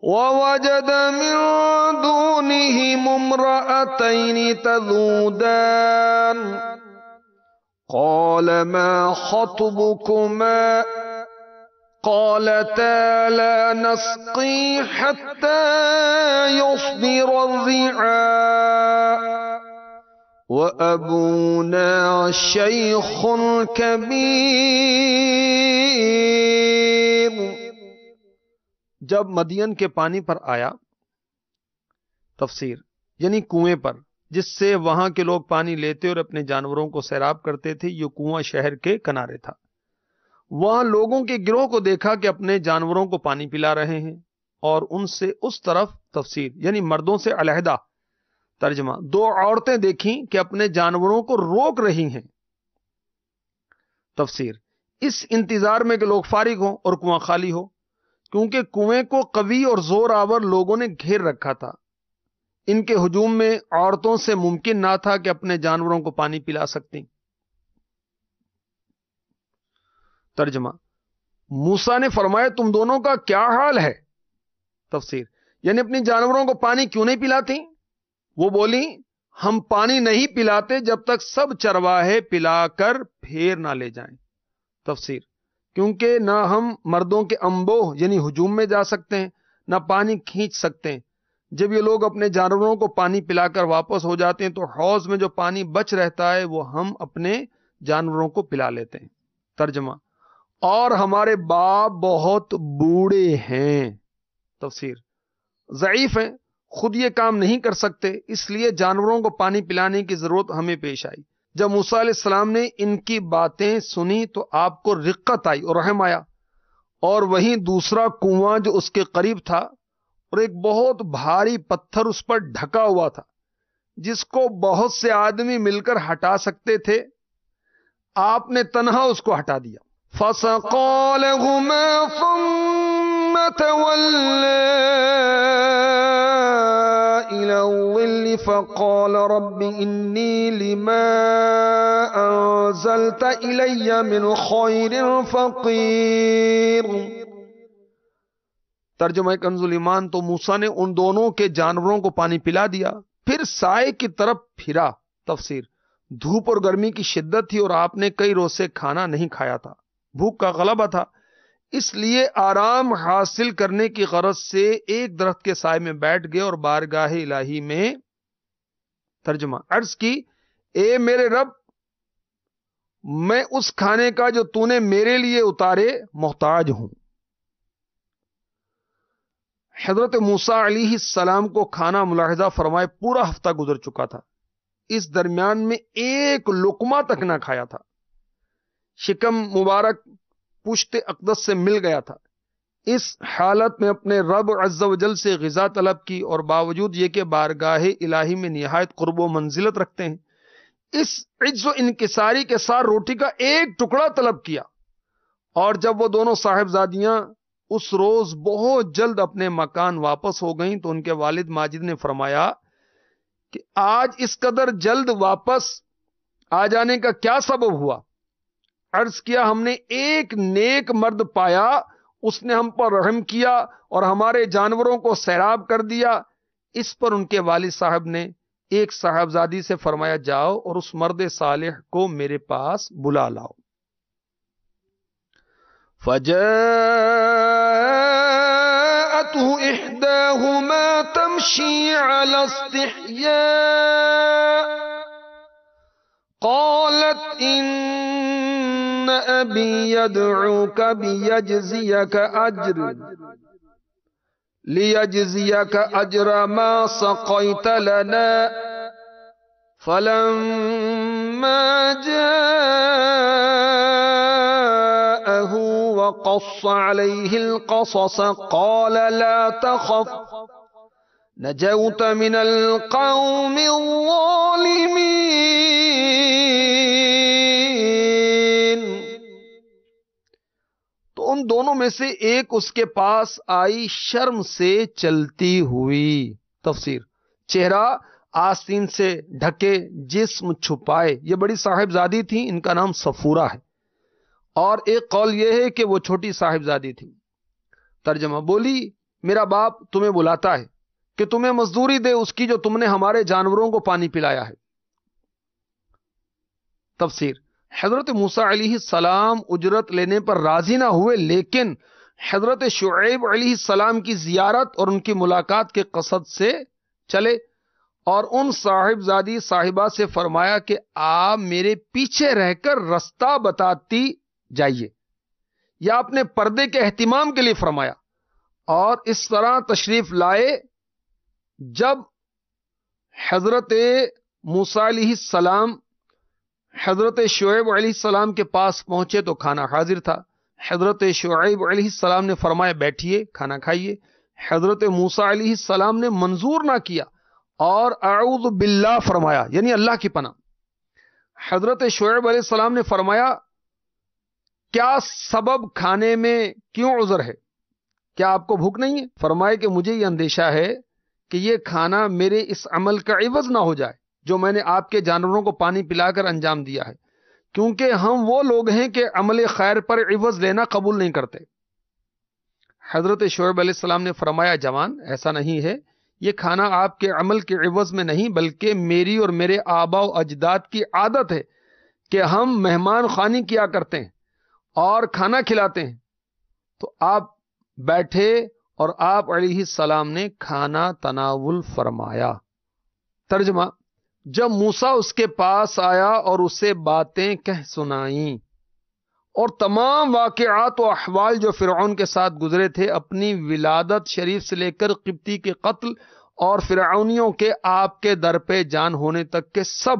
وَوَجَدَ مِن دُونِهِمُ امْرَأَتَيْنِ تَذُودَانِ قَالَ مَا خَطْبُكُمَا قَالَتَا لَا نَسْقِي حَتَّى يُصْدِرَ الرِّعَاءُ وَأَبُونَا شَيْخٌ كَبِيرٌ. جب مدین کے پانی پر آیا. تفسیر یعنی کنویں پر جس سے وہاں کے لوگ پانی لیتے اور اپنے جانوروں کو سیراب کرتے تھے. یہ کنواں شہر کے کنارے تھا. وہاں لوگوں کے گروہ کو دیکھا کہ اپنے جانوروں کو پانی پلا رہے ہیں اور ان سے اس طرف. تفسیر یعنی مردوں سے علیحدہ. ترجمہ 2 عورتیں دیکھیں کہ اپنے جانوروں کو روک رہی ہیں. تفسیر اس انتظار میں کہ لوگ فارغ ہوں اور کنواں خالی ہو، کیونکہ کنویں کو قوی اور زور آور لوگوں نے گھیر رکھا تھا. ان کے ہجوم میں عورتوں سے ممکن نہ تھا کہ اپنے جانوروں کو پانی پلا سکتیں. ترجمہ موسیٰ نے فرمایا تم دونوں کا کیا حال ہے؟ تفسیر یعنی اپنی جانوروں کو پانی کیوں نہیں پلاتی؟ وہ بولی ہم پانی نہیں پلاتے جب تک سب چرواہے پلا کر پھیر نہ لے جائیں. تفسیر کیونکہ نہ ہم مردوں کے انبوہ یعنی ہجوم میں جا سکتے ہیں نہ پانی کھینچ سکتے ہیں. جب یہ لوگ اپنے جانوروں کو پانی پلا کر واپس ہو جاتے ہیں تو حوض میں جو پانی بچ رہتا ہے وہ ہم اپنے جانوروں کو پلا لیتے ہیں. ترجمہ اور ہمارے باپ بہت بوڑھے ہیں. تفسیر ضعیف ہیں، خود یہ کام نہیں کر سکتے، اس لیے جانوروں کو پانی پلانے کی ضرورت ہمیں پیش آئی. جب موسیٰ علیہ السلام نے ان کی باتیں سنی تو آپ کو رقت آئی اور رحم آیا. اور وہیں دوسرا کنواں جو اس کے قریب تھا اور ایک بہت بھاری پتھر اس پر ڈھکا ہوا تھا جس کو بہت سے آدمی مل کر ہٹا سکتے تھے. آپ نے تنہا اس کو ہٹا دیا. فَسَقَىٰ لَهُمَا ثُمَّ تَوَلَّىٰ إِلَى الظِّلِّ فَقَالَ رَبِّ إِنِّي لِمَا أَنزَلْتَ إِلَيَّ مِنْ خَيْرٍ فَقِيرٌ. ترجمہ کنز الایمان. تو موسیٰ نے ان دونوں کے جانوروں کو پانی پلا دیا، پھر سائے کی طرف پھرا. تفسیر. دھوپ اور گرمی کی شدت تھی اور آپ نے کئی روز سے کھانا نہیں کھایا تھا، بھوک کا غلبہ تھا، اس لیے آرام حاصل کرنے کی غرض سے ایک درخت کے سائے میں بیٹھ گئے اور بارگاہ الہی میں ترجمہ عرض کی، اے میرے رب، میں اس کھانے کا جو تو نے میرے لیے اتارے محتاج ہوں. حضرت موسیٰ علیہ السلام کو کھانا ملاحظہ فرمائے پورا ہفتہ گزر چکا تھا. اس درمیان میں ایک لقمہ تک نہ کھایا تھا. شکم مبارک پشت اقدس سے مل گیا تھا. اس حالت میں اپنے رب عز و جل سے غذا طلب کی اور باوجود یہ کہ بارگاہ الہی میں نہایت قرب و منزلت رکھتے ہیں، اس عجز و انکساری کے ساتھ روٹی کا ایک ٹکڑا طلب کیا. اور جب وہ دونوں صاحبزادیاں اس روز بہت جلد اپنے مکان واپس ہو گئیں تو ان کے والد ماجد نے فرمایا کہ آج اس قدر جلد واپس آ جانے کا کیا سبب ہوا؟ عرض کیا، ہم نے ایک نیک مرد پایا، اس نے ہم پر رحم کیا اور ہمارے جانوروں کو سیراب کر دیا. اس پر ان کے والد صاحب نے ایک صاحبزادی سے فرمایا، جاؤ اور اس مرد صالح کو میرے پاس بلا لاؤ. فجاءته إحداهما تمشي على استحياء قالت إن أبي يدعوك ليجزيك أجر ما سقيت لنا. فلما جاءه وقص عليه القصص قال لا تخف نجوت من القوم الظالمين. تو ان دونوں میں سے ایک اس کے پاس آئی شرم سے چلتی ہوئی. تفسیر. چہرہ آستین سے ڈھکے، جسم چھپائے. یہ بڑی صاحبزادی تھی، ان کا نام صفورہ ہے، اور ایک قول یہ ہے کہ وہ چھوٹی صاحبزادی تھی. ترجمہ. بولی، میرا باپ تمہیں بلاتا ہے کہ تمہیں مزدوری دے اس کی جو تم نے ہمارے جانوروں کو پانی پلایا ہے. تفسیر. حضرت موسیٰ علیہ السلام اجرت لینے پر راضی نہ ہوئے، لیکن حضرت شعیب علیہ السلام کی زیارت اور ان کی ملاقات کے قصد سے چلے اور ان صاحبزادی صاحبہ سے فرمایا کہ آپ میرے پیچھے رہ کر رستہ بتاتی جائیے، یا اپنے پردے کے اہتمام کے لیے فرمایا. اور اس طرح تشریف لائے. جب حضرت موسیٰ علیہ السلام حضرت شعیب علیہ السلام کے پاس پہنچے تو کھانا حاضر تھا. حضرت شعیب علیہ السلام نے فرمایا بیٹھیے، کھانا کھائیے. حضرت موسیٰ علیہ السلام نے منظور نہ کیا اور اعوذ باللہ فرمایا، یعنی اللہ کی پناہ. حضرت شعیب علیہ السلام نے فرمایا، کیا سبب کھانے میں کیوں عذر ہے؟ کیا آپ کو بھوک نہیں ہے؟ فرمائے کہ مجھے یہ اندیشہ ہے کہ یہ کھانا میرے اس عمل کا عوض نہ ہو جائے جو میں نے آپ کے جانوروں کو پانی پلا کر انجام دیا ہے، کیونکہ ہم وہ لوگ ہیں کہ عمل خیر پر عوض لینا قبول نہیں کرتے. حضرت شعیب علیہ السلام نے فرمایا، جوان، ایسا نہیں ہے، یہ کھانا آپ کے عمل کے عوض میں نہیں بلکہ میری اور میرے آبا و اجداد کی عادت ہے کہ ہم مہمان خوانی کیا کرتے ہیں اور کھانا کھلاتے ہیں. تو آپ بیٹھے اور آپ علیہ السلام نے کھانا تناول فرمایا. ترجمہ. جب موسیٰ اس کے پاس آیا اور اسے باتیں کہہ سنائیں اور تمام واقعات و احوال جو فرعون کے ساتھ گزرے تھے، اپنی ولادت شریف سے لے کر قبطی کے قتل اور فرعونیوں کے آپ کے در پہ جان ہونے تک کے سب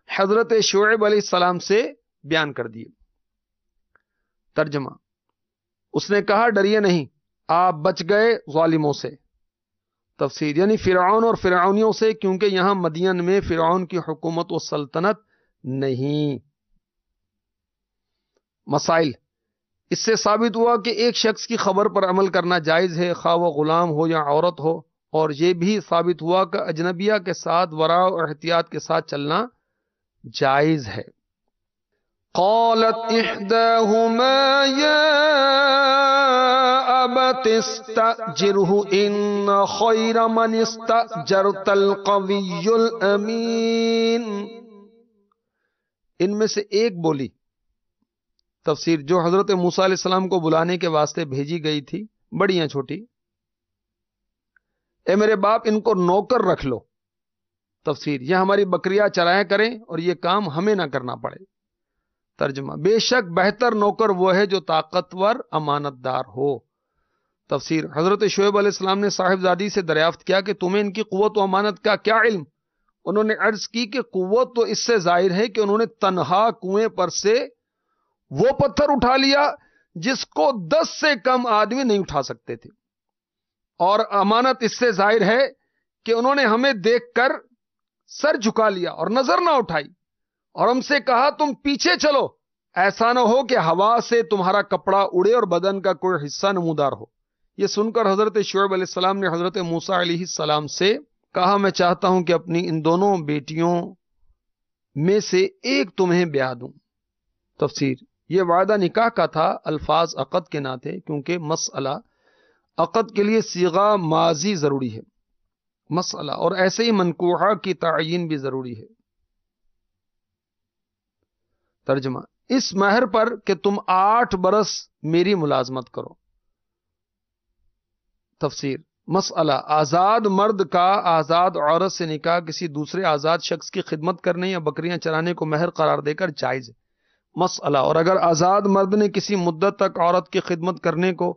حضرت شعیب علیہ السلام سے بیان کر دیے. ترجمہ. اس نے کہا، ڈریے نہیں، آپ بچ گئے ظالموں سے. تفسیر. یعنی فرعون اور فرعونیوں سے، کیونکہ یہاں مدین میں فرعون کی حکومت و سلطنت نہیں. مسائل. اس سے ثابت ہوا کہ ایک شخص کی خبر پر عمل کرنا جائز ہے، خواہ وہ غلام ہو یا عورت ہو، اور یہ بھی ثابت ہوا کہ اجنبیہ کے ساتھ ورع و احتیاط کے ساتھ چلنا جائز ہے. قالت احداهما يا ابت استأجره ان خير من استأجرت القوي الامين. ان میں سے ایک بولی، تفسیر، جو حضرت موسیٰ علیہ السلام کو بلانے کے واسطے بھیجی گئی تھی، بڑی یا چھوٹی، اے میرے باپ ان کو نوکر رکھ لو. تفسیر، یہ ہماری بکریاں چرایا کریں اور یہ کام ہمیں نہ کرنا پڑے. ترجمہ، بے شک بہتر نوکر وہ ہے جو طاقتور امانت دار ہو. تفسیر، حضرت شعیب علیہ السلام نے صاحبزادی سے دریافت کیا کہ تمہیں ان کی قوت و امانت کا کیا علم؟ انہوں نے عرض کی کہ قوت تو اس سے ظاہر ہے کہ انہوں نے تنہا کنویں پر سے وہ پتھر اٹھا لیا جس کو 10 سے کم آدمی نہیں اٹھا سکتے تھے، اور امانت اس سے ظاہر ہے کہ انہوں نے ہمیں دیکھ کر سر جھکا لیا اور نظر نہ اٹھائی، اور ہم سے کہا تم پیچھے چلو، ایسا نہ ہو کہ ہوا سے تمہارا کپڑا اڑے اور بدن کا کوئی حصہ نمودار ہو. یہ سن کر حضرت شعیب علیہ السلام نے حضرت موسیٰ علیہ السلام سے کہا میں چاہتا ہوں کہ اپنی ان دونوں بیٹیوں میں سے ایک تمہیں بیاہ دوں. تفسیر، یہ وعدہ نکاح کا تھا، الفاظ عقد کے نہ تھے، کیونکہ مسئلہ عقد کے لیے صیغہ ماضی ضروری ہے، مسئلہ، اور ایسے ہی منکوحہ کی تعین بھی ضروری ہے. ترجمہ، اس مہر پر کہ تم 8 برس میری ملازمت کرو. تفسیر، مسئلہ، آزاد مرد کا آزاد عورت سے نکاح کسی دوسرے آزاد شخص کی خدمت کرنے یا بکریاں چرانے کو مہر قرار دے کر جائز ہے. مسئلہ، اور اگر آزاد مرد نے کسی مدت تک عورت کی خدمت کرنے کو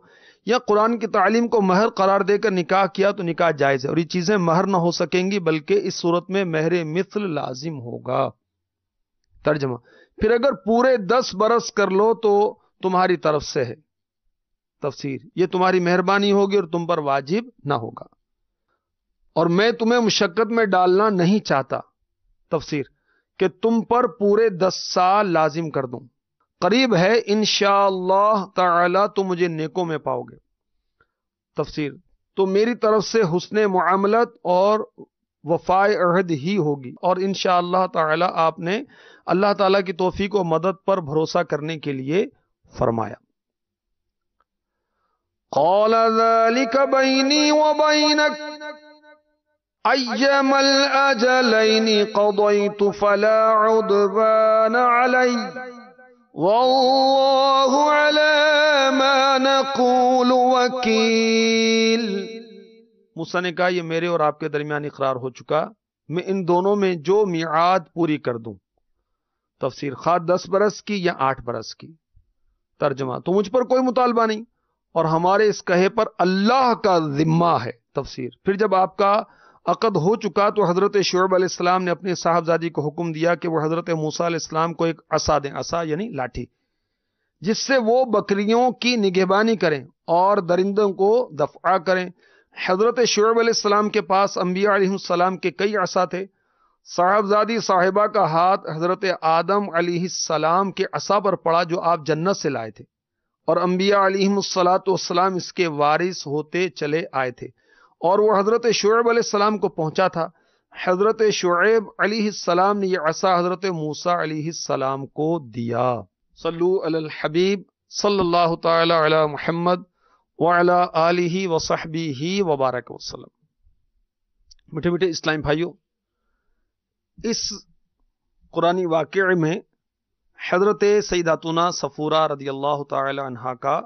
یا قرآن کی تعلیم کو مہر قرار دے کر نکاح کیا تو نکاح جائز ہے، اور یہ چیزیں مہر نہ ہو سکیں گی، بلکہ اس صورت میں مہر مثل لازم ہوگا. ترجمہ، پھر اگر پورے 10 برس کر لو تو تمہاری طرف سے ہے. تفسیر، یہ تمہاری مہربانی ہوگی اور تم پر واجب نہ ہوگا، اور میں تمہیں مشقت میں ڈالنا نہیں چاہتا. تفسیر، کہ تم پر پورے 10 سال لازم کر دوں، قریب ہے انشاءاللہ تعالی تم مجھے نیکوں میں پاؤ گے. تفسیر، تو میری طرف سے حسن معاملت اور وفائے عہد ہی ہوگی، اور انشاءاللہ تعالی آپ نے اللہ تعالی کی توفیق و مدد پر بھروسہ کرنے کے لیے فرمایا. قال ذلك بيني وبينك أيما الأجلين قضيت فلا عدوان علي والله على ما نقول وكيل. موسیٰ نے کہا، یہ میرے اور آپ کے درمیان اقرار ہو چکا، میں ان دونوں میں جو میعاد پوری کر دوں. تفسیر، خواہ 10 برس کی یا 8 برس کی. ترجمہ، تو مجھ پر کوئی مطالبہ نہیں، اور ہمارے اس کہے پر اللہ کا ذمہ ہے. تفسیر، پھر جب آپ کا عقد ہو چکا تو حضرت شعیب علیہ السلام نے اپنی صاحبزادی کو حکم دیا کہ وہ حضرت موسیٰ علیہ السلام کو ایک عصا دیں، عصا یعنی لاٹھی، جس سے وہ بکریوں کی نگہبانی کریں اور درندوں کو دفع کریں. حضرت شعیب علیہ السلام کے پاس انبیاء علیہ السلام کے کئی عصا تھے. صاحبزادی صاحبہ کا ہاتھ حضرت آدم علیہ السلام کے عصا پر پڑا جو آپ جنت سے لائے تھے، اور انبیاء علیہ السلام اس کے وارث ہوتے چلے آئے تھے، اور وہ حضرت شعیب علیہ السلام کو پہنچا تھا. حضرت شعیب علیہ السلام نے یہ عصا حضرت موسیٰ علیہ السلام کو دیا. صلو علی الحبیب صلی اللہ تعالی علی محمد وعلی آلہ وصحبہ وبارک وسلم. میٹھے میٹھے اسلام بھائیوں، اس قرآنی واقعے میں حضرت سیداتنا صفورہ رضی اللہ تعالی عنہا کا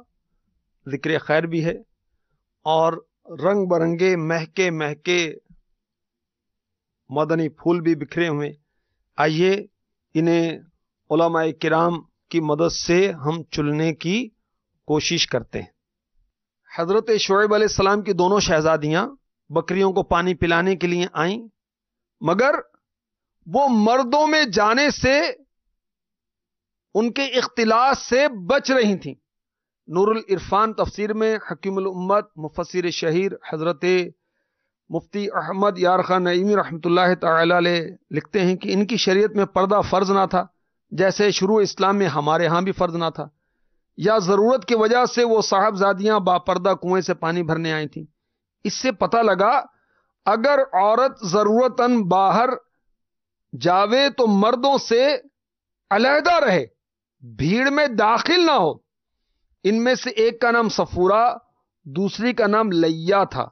ذکر خیر بھی ہے، اور رنگ برنگے مہکے مہکے مدنی پھول بھی بکھرے ہوئے. آئیے انہیں علماء کرام کی مدد سے ہم چلنے کی کوشش کرتے ہیں. حضرت شعیب علیہ السلام کی دونوں شہزادیاں بکریوں کو پانی پلانے کے لیے آئیں، مگر وہ مردوں میں جانے سے، ان کے اختلاط سے بچ رہی تھیں. نور العرفان تفسیر میں حکیم الامت مفسر شہیر حضرت مفتی احمد یار خان نعیمی رحمۃ اللہ تعالی علیہ لکھتے ہیں کہ ان کی شریعت میں پردہ فرض نہ تھا، جیسے شروع اسلام میں ہمارے ہاں بھی فرض نہ تھا. یا ضرورت کی وجہ سے وہ صاحبزادیاں باپردہ کنویں سے پانی بھرنے آئی تھیں. اس سے پتہ لگا اگر عورت ضرورتاً باہر جاوے تو مردوں سے علیحدہ رہے، بھیڑ میں داخل نہ ہو. ان میں سے ایک کا نام صفورہ، دوسری کا نام لیا تھا.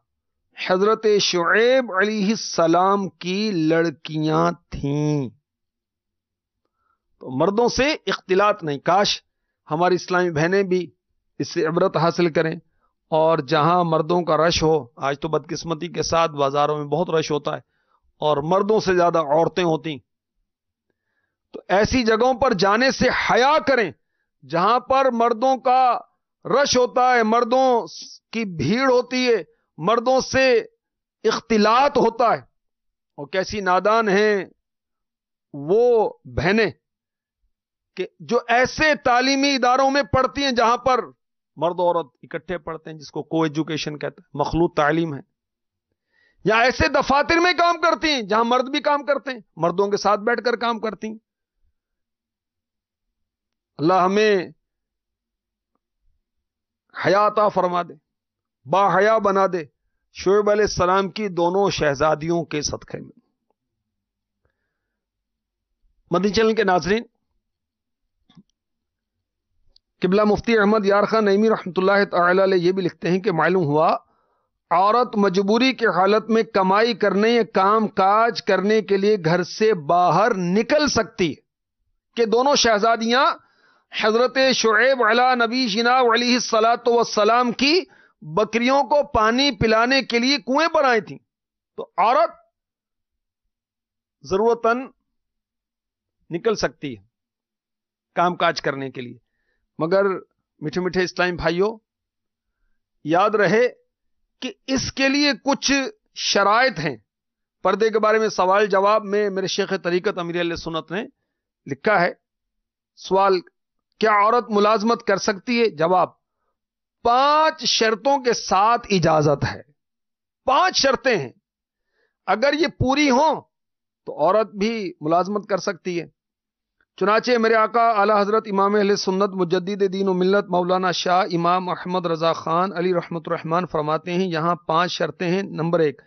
حضرت شعیب علیہ السلام کی لڑکیاں تھیں. تو مردوں سے اختلاط نہیں. کاش ہماری اسلامی بہنیں بھی اس سے عبرت حاصل کریں، اور جہاں مردوں کا رش ہو، آج تو بدقسمتی کے ساتھ بازاروں میں بہت رش ہوتا ہے اور مردوں سے زیادہ عورتیں ہوتی، تو ایسی جگہوں پر جانے سے حیا کریں جہاں پر مردوں کا رش ہوتا ہے، مردوں کی بھیڑ ہوتی ہے، مردوں سے اختلاط ہوتا ہے. اور کیسی نادان ہیں وہ بہنیں کہ جو ایسے تعلیمی اداروں میں پڑھتی ہیں جہاں پر مرد عورت اکٹھے پڑھتے ہیں، جس کو کو ایجوکیشن کہتے ہیں، مخلوط تعلیم ہے. یا ایسے دفاتر میں کام کرتی ہیں جہاں مرد بھی کام کرتے ہیں، مردوں کے ساتھ بیٹھ کر کام کرتی ہیں. اللہ ہمیں حیا عطا فرما دے، با حیا بنا دے شعیب علیہ السلام کی دونوں شہزادیوں کے صدقے میں. مدنی چینل کے ناظرین، قبلہ مفتی احمد یار خان نعیمی رحمۃ اللہ تعالی علیہ یہ بھی لکھتے ہیں کہ معلوم ہوا عورت مجبوری کی حالت میں کمائی کرنے یا کام کاج کرنے کے لیے گھر سے باہر نکل سکتی ہے کہ دونوں شہزادیاں حضرت شعیب علی نبی جنا علیہ الصلاۃ والسلام کی بکریوں کو پانی پلانے کے لیے کنویں پر آئی تھیں. تو عورت ضرورتاً نکل سکتی ہے کام کاج کرنے کے لیے، مگر میٹھے میٹھے اسلامی بھائیوں یاد رہے کہ اس کے لیے کچھ شرائط ہیں. پردے کے بارے میں سوال جواب میں میرے شیخ طریقت امیر اہل سنت نے لکھا ہے. سوال: کیا عورت ملازمت کر سکتی ہے؟ جواب: 5 شرطوں کے ساتھ اجازت ہے. 5 شرطیں ہیں، اگر یہ پوری ہوں تو عورت بھی ملازمت کر سکتی ہے. چنانچہ میرے آقا اعلی حضرت امام اہل سنت مجدد دین و ملت مولانا شاہ امام احمد رضا خان علی رحمت الرحمان فرماتے ہیں یہاں 5 شرطیں ہیں. نمبر 1،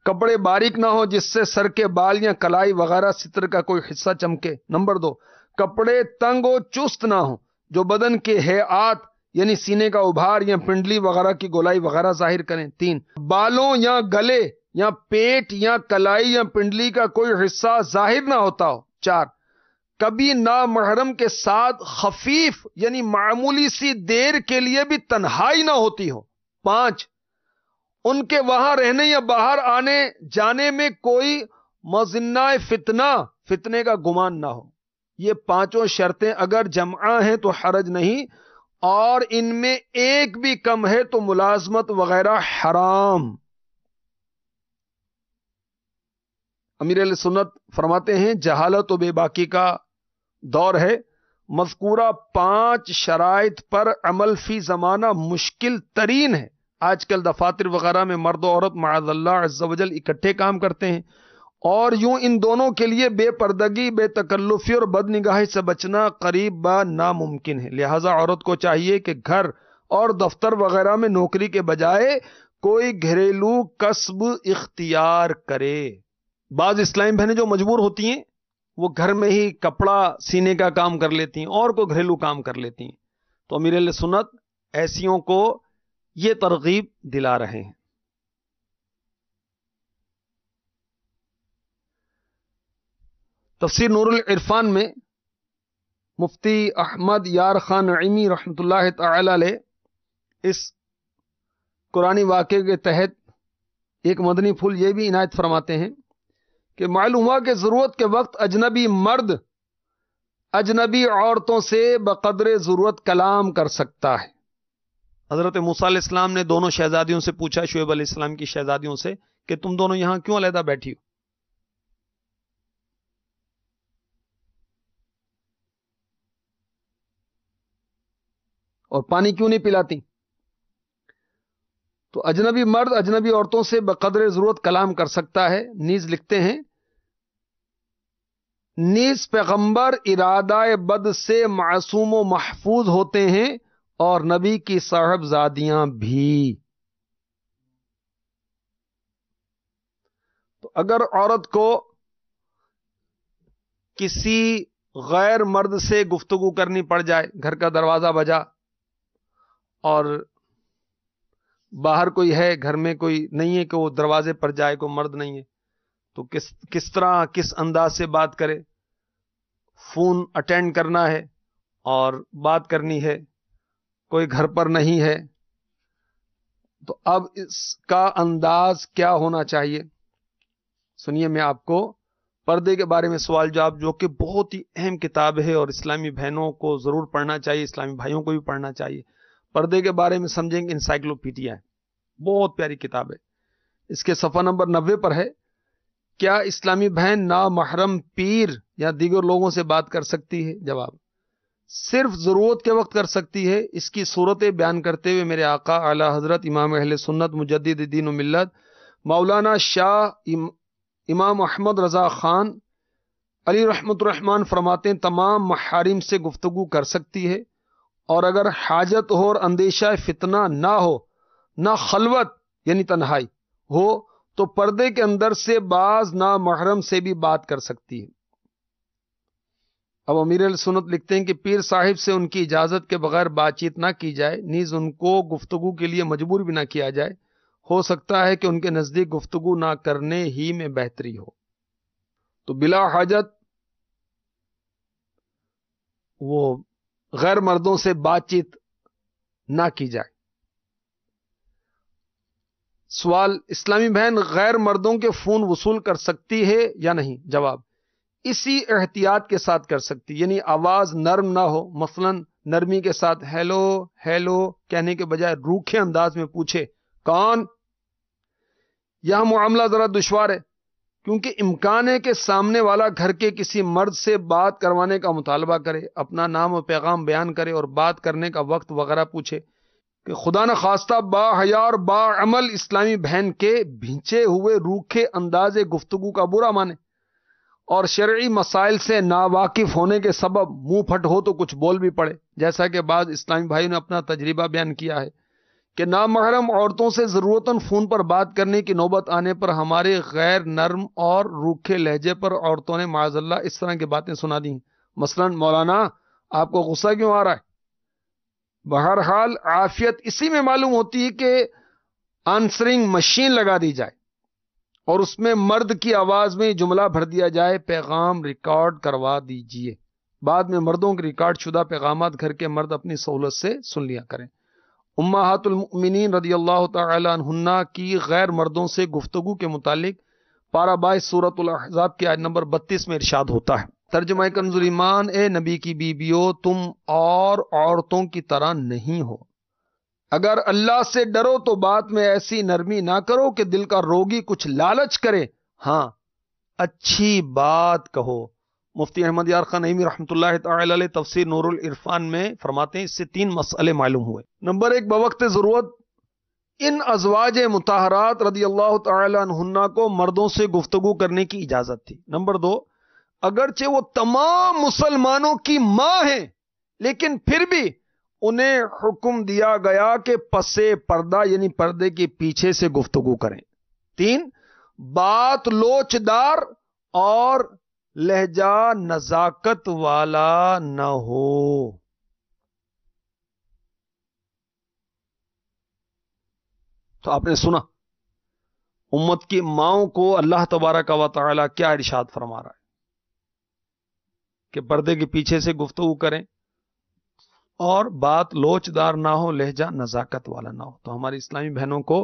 کپڑے باریک نہ ہو جس سے سر کے بال یا کلائی وغیرہ ستر کا کوئی حصہ چمکے. نمبر 2، کپڑے تنگ و چست نہ ہوں جو بدن کے ہیئات یعنی سینے کا ابھار یا پنڈلی وغیرہ کی گولائی وغیرہ ظاہر کریں. 3، بالوں یا گلے یا پیٹ یا کلائی یا پنڈلی کا کوئی حصہ ظاہر نہ ہوتا ہو. 4، کبھی نامحرم کے ساتھ خفیف یعنی معمولی سی دیر کے لیے بھی تنہائی نہ ہوتی ہو. 5، ان کے وہاں رہنے یا باہر آنے جانے میں کوئی مظنہ فتنے کا گمان نہ ہو. یہ 5 شرطیں اگر جمع ہیں تو حرج نہیں، اور ان میں ایک بھی کم ہے تو ملازمت وغیرہ حرام. امیر علیہ سنت فرماتے ہیں جہالت و بے باکی کا دور ہے، مذکورہ 5 شرائط پر عمل فی زمانہ مشکل ترین ہے. آج کل دفاتر وغیرہ میں مرد و عورت معاذ اللہ عز و جل اکٹھے کام کرتے ہیں، اور یوں ان دونوں کے لیے بے پردگی، بے تکلفی اور بد نگاہی سے بچنا قریب با ناممکن ہے. لہذا عورت کو چاہیے کہ گھر اور دفتر وغیرہ میں نوکری کے بجائے کوئی گھریلو کسب اختیار کرے. بعض اسلامی بہنیں جو مجبور ہوتی ہیں وہ گھر میں ہی کپڑا سینے کا کام کر لیتی ہیں اور کو گھریلو کام کر لیتی ہیں. تو امیر اہل سنت ایسیوں کو یہ ترغیب دلا رہے ہیں. تفسیر نور العرفان میں مفتی احمد یار خان نعیمی رحمۃ اللہ تعالی علیہ اس قرآنی واقعے کے تحت ایک مدنی پھول یہ بھی عنایت فرماتے ہیں کہ معلوم ہوا کہ ضرورت کے وقت اجنبی مرد اجنبی عورتوں سے بقدر ضرورت کلام کر سکتا ہے. حضرت موسیٰ علیہ السلام نے دونوں شہزادیوں سے پوچھا، شعیب علیہ السلام کی شہزادیوں سے، کہ تم دونوں یہاں کیوں علیحدہ بیٹھی ہو؟ اور پانی کیوں نہیں پلاتی؟ تو اجنبی مرد اجنبی عورتوں سے بقدر ضرورت کلام کر سکتا ہے. نیز لکھتے ہیں نیز پیغمبر ارادہ بد سے معصوم و محفوظ ہوتے ہیں اور نبی کی صاحبزادیاں بھی۔ تو اگر عورت کو کسی غیر مرد سے گفتگو کرنی پڑ جائے، گھر کا دروازہ بجا اور باہر کوئی ہے، گھر میں کوئی نہیں ہے کہ وہ دروازے پر جائے، کوئی مرد نہیں ہے، تو کس طرح کس انداز سے بات کرے؟ فون اٹینڈ کرنا ہے اور بات کرنی ہے، کوئی گھر پر نہیں ہے، تو اب اس کا انداز کیا ہونا چاہیے؟ سنیے، میں آپ کو پردے کے بارے میں سوال جواب، جو کہ بہت ہی اہم کتاب ہے اور اسلامی بہنوں کو ضرور پڑھنا چاہیے، اسلامی بھائیوں کو بھی پڑھنا چاہیے۔ پردے کے بارے میں سمجھیں گے، انسائکلوپیڈیا ہے، بہت پیاری کتاب ہے۔ اس کے صفحہ نمبر 90 پر ہے، کیا اسلامی بہن نامحرم پیر یا دیگر لوگوں سے بات کر سکتی ہے؟ جواب، صرف ضرورت کے وقت کر سکتی ہے۔ اس کی صورتیں بیان کرتے ہوئے میرے آقا اعلی حضرت امام اہل سنت مجدد دین و ملت مولانا شاہ امام احمد رضا خان علی رحمت الرحمان فرماتے ہیں، تمام محارم سے گفتگو کر سکتی ہے، اور اگر حاجت ہو اور اندیشہ فتنہ نہ ہو، نہ خلوت یعنی تنہائی ہو، تو پردے کے اندر سے بعض نامحرم سے بھی بات کر سکتی ہے۔ اب امیر اہل سنت لکھتے ہیں کہ پیر صاحب سے ان کی اجازت کے بغیر بات چیت نہ کی جائے، نیز ان کو گفتگو کے لیے مجبور بھی نہ کیا جائے، ہو سکتا ہے کہ ان کے نزدیک گفتگو نہ کرنے ہی میں بہتری ہو۔ تو بلا حاجت وہ غیر مردوں سے بات چیت نہ کی جائے۔ سوال، اسلامی بہن غیر مردوں کے فون وصول کر سکتی ہے یا نہیں؟ جواب، اسی احتیاط کے ساتھ کر سکتی، یعنی آواز نرم نہ ہو، مثلا نرمی کے ساتھ ہیلو ہیلو کہنے کے بجائے روکھے انداز میں پوچھے کون۔ یہاں معاملہ ذرا دشوار ہے، کیونکہ امکان ہے کہ سامنے والا گھر کے کسی مرد سے بات کروانے کا مطالبہ کرے، اپنا نام و پیغام بیان کرے اور بات کرنے کا وقت وغیرہ پوچھے، کہ خدا نخواستہ با حیا اور با عمل اسلامی بہن کے بھینچے ہوئے روکھے انداز گفتگو کا برا مانے، اور شرعی مسائل سے ناواقف ہونے کے سبب منہ پھٹ ہو تو کچھ بول بھی پڑے، جیسا کہ بعض اسلامی بھائیوں نے اپنا تجربہ بیان کیا ہے کہ نامحرم عورتوں سے ضرورتاً فون پر بات کرنے کی نوبت آنے پر ہمارے غیر نرم اور روکھے لہجے پر عورتوں نے معاذ اللہ اس طرح کی باتیں سنا دی، مثلا مولانا آپ کو غصہ کیوں آ رہا ہے؟ بہرحال عافیت اسی میں معلوم ہوتی ہے کہ آنسرنگ مشین لگا دی جائے اور اس میں مرد کی آواز میں جملہ بھر دیا جائے، پیغام ریکارڈ کروا دیجئے، بعد میں مردوں کے ریکارڈ شدہ پیغامات گھر کے مرد اپنی سہولت سے سن لیا کریں۔ امہات المؤمنین رضی اللہ تعالی عنہن کی غیر مردوں سے گفتگو کے متعلق پارہ 22 سورۃ الاحزاب کی آیت نمبر 32 میں ارشاد ہوتا ہے، ترجمہ کنز ایمان، اے نبی کی بیویوں، تم اور عورتوں کی طرح نہیں ہو، اگر اللہ سے ڈرو تو بات میں ایسی نرمی نہ کرو کہ دل کا روگی کچھ لالچ کرے، ہاں اچھی بات کہو۔ مفتی احمد یار خان نعیمی رحمۃ اللہ تعالی علیہ تفسیر نور العرفان میں فرماتے ہیں، اس سے 3 مسئلے معلوم ہوئے۔ نمبر 1، بوقت ضرورت ان ازواج مطہرات رضی اللہ تعالی عنہن کو مردوں سے گفتگو کرنے کی اجازت تھی۔ نمبر 2، اگرچہ وہ تمام مسلمانوں کی ماں ہیں لیکن پھر بھی انہیں حکم دیا گیا کہ پسے پردہ یعنی پردے کے پیچھے سے گفتگو کریں۔ 3، بات لوچدار اور لہجہ نزاکت والا نہ ہو۔ تو آپ نے سنا امت کی ماؤں کو اللہ تبارک و تعالی کیا ارشاد فرما رہا ہے کہ پردے کے پیچھے سے گفتگو کریں اور بات لوچدار نہ ہو، لہجہ نزاکت والا نہ ہو۔ تو ہماری اسلامی بہنوں کو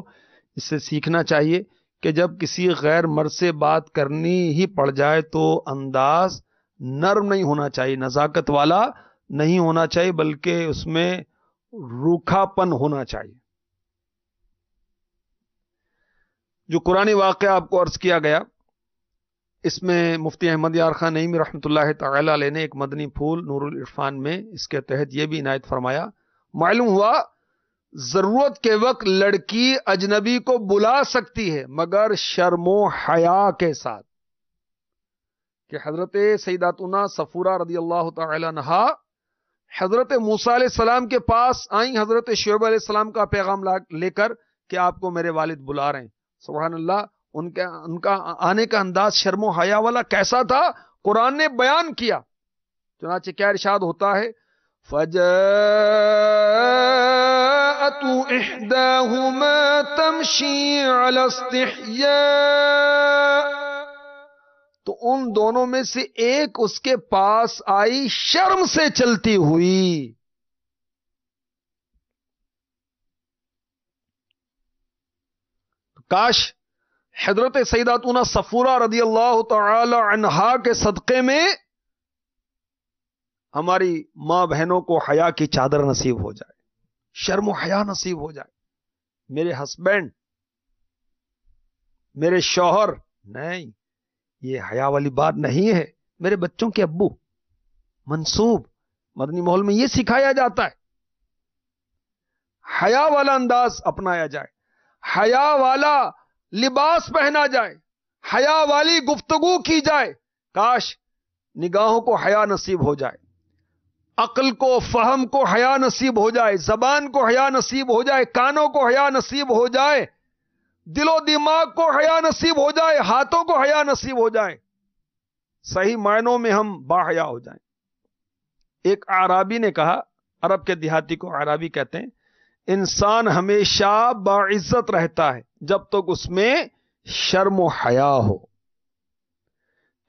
اس سے سیکھنا چاہیے کہ جب کسی غیر مرد سے بات کرنی ہی پڑ جائے تو انداز نرم نہیں ہونا چاہیے، نزاکت والا نہیں ہونا چاہیے، بلکہ اس میں روکھا پن ہونا چاہیے۔ جو قرآنی واقعہ آپ کو عرض کیا گیا، اس میں مفتی احمد یار خان نعیمی رحمۃ اللہ تعالی علیہ نے ایک مدنی پھول نور العرفان میں اس کے تحت یہ بھی عنایت فرمایا، معلوم ہوا ضرورت کے وقت لڑکی اجنبی کو بلا سکتی ہے مگر شرم و حیا کے ساتھ، کہ حضرت سیداتنا صفورہ رضی اللہ تعالی عنہا حضرت موسیٰ علیہ السلام کے پاس آئیں حضرت شعیب علیہ السلام کا پیغام لے کر کہ آپ کو میرے والد بلا رہے ہیں. سبحان اللہ. ان کا آنے کا انداز شرم و حیا والا کیسا تھا قرآن نے بیان کیا. چنانچہ کیا ارشاد ہوتا ہے فَجَاءَتْ إِحْدَاهُمَا تَمْشِي عَلَى اسْتِحْيَاءٍ، تو ان دونوں میں سے ایک اس کے پاس آئی شرم سے چلتی ہوئی. کاش حضرت سیداتنا صفورہ رضی اللہ تعالی عنہا کے صدقے میں ہماری ماں بہنوں کو حیا کی چادر نصیب ہو جائے، شرم و حیا نصیب ہو جائے. میرے ہسبینڈ، میرے شوہر، نہیں، یہ حیا والی بات نہیں ہے. میرے بچوں کے ابو، منسوب مدنی ماحول میں یہ سکھایا جاتا ہے. حیا والا انداز اپنایا جائے، حیا والا لباس پہنا جائے، حیا والی گفتگو کی جائے. کاش نگاہوں کو حیا نصیب ہو جائے، عقل کو، فہم کو حیا نصیب ہو جائے، زبان کو حیا نصیب ہو جائے، کانوں کو حیا نصیب ہو جائے، دل و دماغ کو حیا نصیب ہو جائے، ہاتھوں کو حیا نصیب ہو جائے، صحیح معنوں میں ہم باحیا ہو جائیں. ایک اعرابی نے کہا، عرب کے دیہاتی کو اعرابی کہتے ہیں، انسان ہمیشہ باعزت رہتا ہے جب تک اس میں شرم و حیا ہو.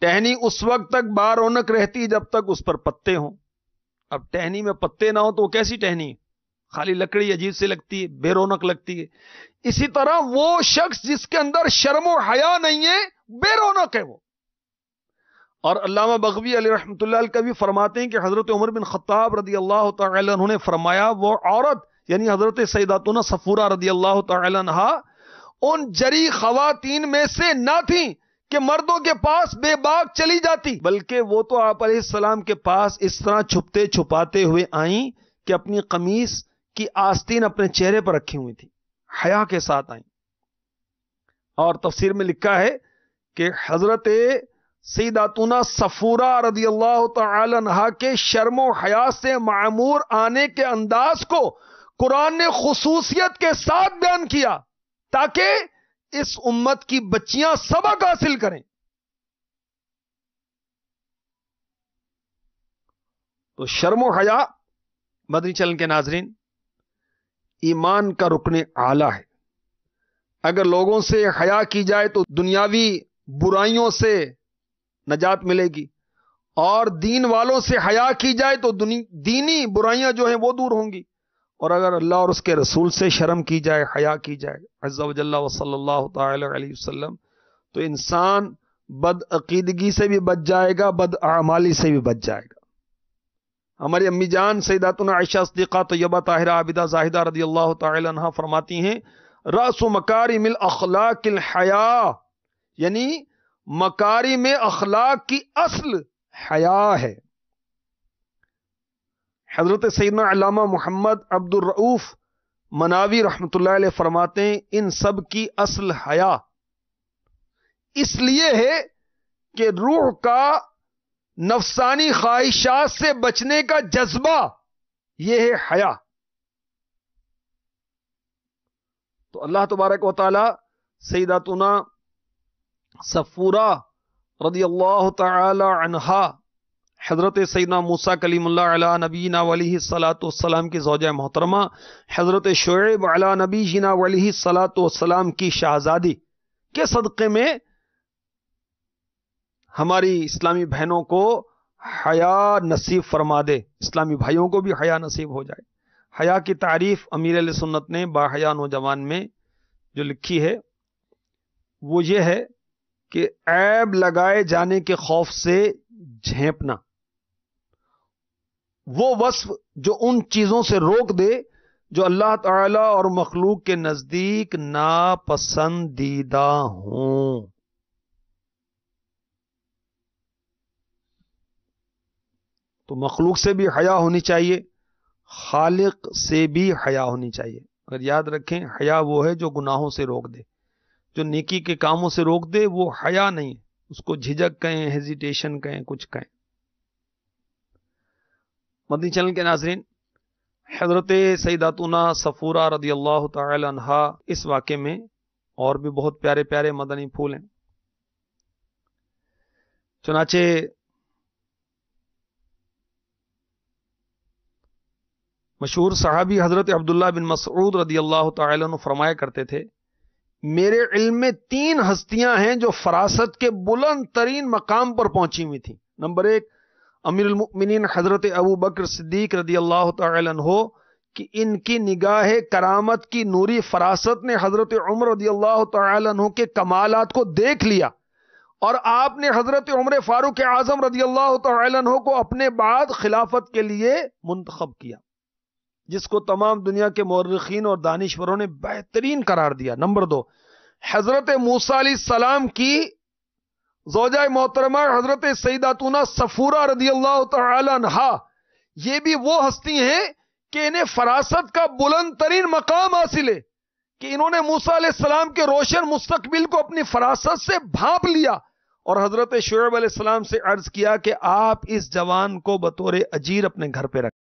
ٹہنی اس وقت تک بارونق رہتی جب تک اس پر پتے ہوں. اب ٹہنی میں پتے نہ ہو تو وہ کیسی ٹہنی ہے؟ خالی لکڑی عجیب سے لگتی ہے، بے رونق لگتی ہے. اسی طرح وہ شخص جس کے اندر شرم و حیا نہیں ہے بے رونق ہے وہ. اور علامہ بغوی علیہ رحمۃ اللہ علیہ بھی فرماتے ہیں کہ حضرت عمر بن خطاب رضی اللہ تعالی عنہ نے فرمایا وہ عورت یعنی حضرت سیداتنا صفورہ رضی اللہ تعالی عنہا ان جری خواتین میں سے نہ تھیں کہ مردوں کے پاس بے باک چلی جاتی، بلکہ وہ تو آپ علیہ السلام کے پاس اس طرح چھپتے چھپاتے ہوئے آئیں کہ اپنی قمیص کی آستین اپنے چہرے پر رکھی ہوئی تھی، حیا کے ساتھ آئیں. اور تفسیر میں لکھا ہے کہ حضرت سیداتنا صفورہ رضی اللہ تعالی عنہا کے شرم و حیا سے معمور آنے کے انداز کو قرآن نے خصوصیت کے ساتھ بیان کیا تاکہ اس امت کی بچیاں سبق حاصل کریں. تو شرم و حیا مدنی چینل کے ناظرین ایمان کا رکن اعلی ہے. اگر لوگوں سے حیا کی جائے تو دنیاوی برائیوں سے نجات ملے گی، اور دین والوں سے حیا کی جائے تو دینی برائیاں جو ہیں وہ دور ہوں گی. اور اگر اللہ اور اس کے رسول سے شرم کی جائے، حیا کی جائے عز و جل و صلی اللہ تعالی علیہ وسلم، تو انسان بد عقیدگی سے بھی بچ جائے گا، بد اعمالی سے بھی بچ جائے گا. ہماری امی جان سیداتنا عائشہ صدیقہ طیبہ طاہرہ عابدہ زاہدہ رضی اللہ تعالی عنہا فرماتی ہیں رأس مکارم الاخلاق الحیا، یعنی مکارم اخلاق کی اصل حیا ہے. حضرت سیدنا علامہ محمد عبد الرؤوف مناوی رحمۃ اللہ علیہ فرماتے ہیں ان سب کی اصل حیا اس لیے ہے کہ روح کا نفسانی خواہشات سے بچنے کا جذبہ یہ ہے حیا. تو اللہ تبارک و تعالی سیداتنا صفورہ رضی اللہ تعالی عنہا حضرت سیدنا موسیٰ کلیم اللہ علی نبینا وعلیہ الصلاۃ والسلام کی زوجہ محترمہ حضرت شعیب علی نبینا وعلیہ الصلاۃ والسلام کی شہزادی کے صدقے میں ہماری اسلامی بہنوں کو حیا نصیب فرما دے، اسلامی بھائیوں کو بھی حیا نصیب ہو جائے. حیا کی تعریف امیر اہل سنت نے باحیا نوجوان میں جو لکھی ہے وہ یہ ہے کہ عیب لگائے جانے کے خوف سے جھینپنا، وہ وصف جو ان چیزوں سے روک دے جو اللہ تعالی اور مخلوق کے نزدیک ناپسندیدہ ہوں. تو مخلوق سے بھی حیا ہونی چاہیے، خالق سے بھی حیا ہونی چاہیے. اگر یاد رکھیں حیا وہ ہے جو گناہوں سے روک دے، جو نیکی کے کاموں سے روک دے وہ حیا نہیں، اس کو جھجک کہیں، ہیزیٹیشن کہیں، کچھ کہیں. مدنی چینل کے ناظرین، حضرت سیداتنا صفورہ رضی اللہ تعالی عنہا اس واقعے میں اور بھی بہت پیارے پیارے مدنی پھول ہیں. چنانچہ مشہور صحابی حضرت عبداللہ بن مسعود رضی اللہ تعالی عنہ فرمایا کرتے تھے، میرے علم میں 3 ہستیاں ہیں جو فراست کے بلند ترین مقام پر پہنچی ہوئی تھیں. نمبر 1 امیر المؤمنین حضرت ابو بکر صدیق رضی اللہ تعالی عنہ کہ ان کی نگاہ کرامت کی نوری فراست نے حضرت عمر رضی اللہ تعالی عنہ کے کمالات کو دیکھ لیا، اور آپ نے حضرت عمر فاروق اعظم رضی اللہ تعالی عنہ کو اپنے بعد خلافت کے لیے منتخب کیا، جس کو تمام دنیا کے مورخین اور دانشوروں نے بہترین قرار دیا. نمبر 2 حضرت موسیٰ علیہ السلام کی زوجہ محترمہ حضرت سیداتنا صفورہ رضی اللہ تعالی عنہا، یہ بھی وہ ہستی ہیں کہ انہیں فراست کا بلند ترین مقام حاصل ہے کہ انہوں نے موسیٰ علیہ السلام کے روشن مستقبل کو اپنی فراست سے بھانپ لیا اور حضرت شعیب علیہ السلام سے عرض کیا کہ آپ اس جوان کو بطور اجیر اپنے گھر پہ رکھیں.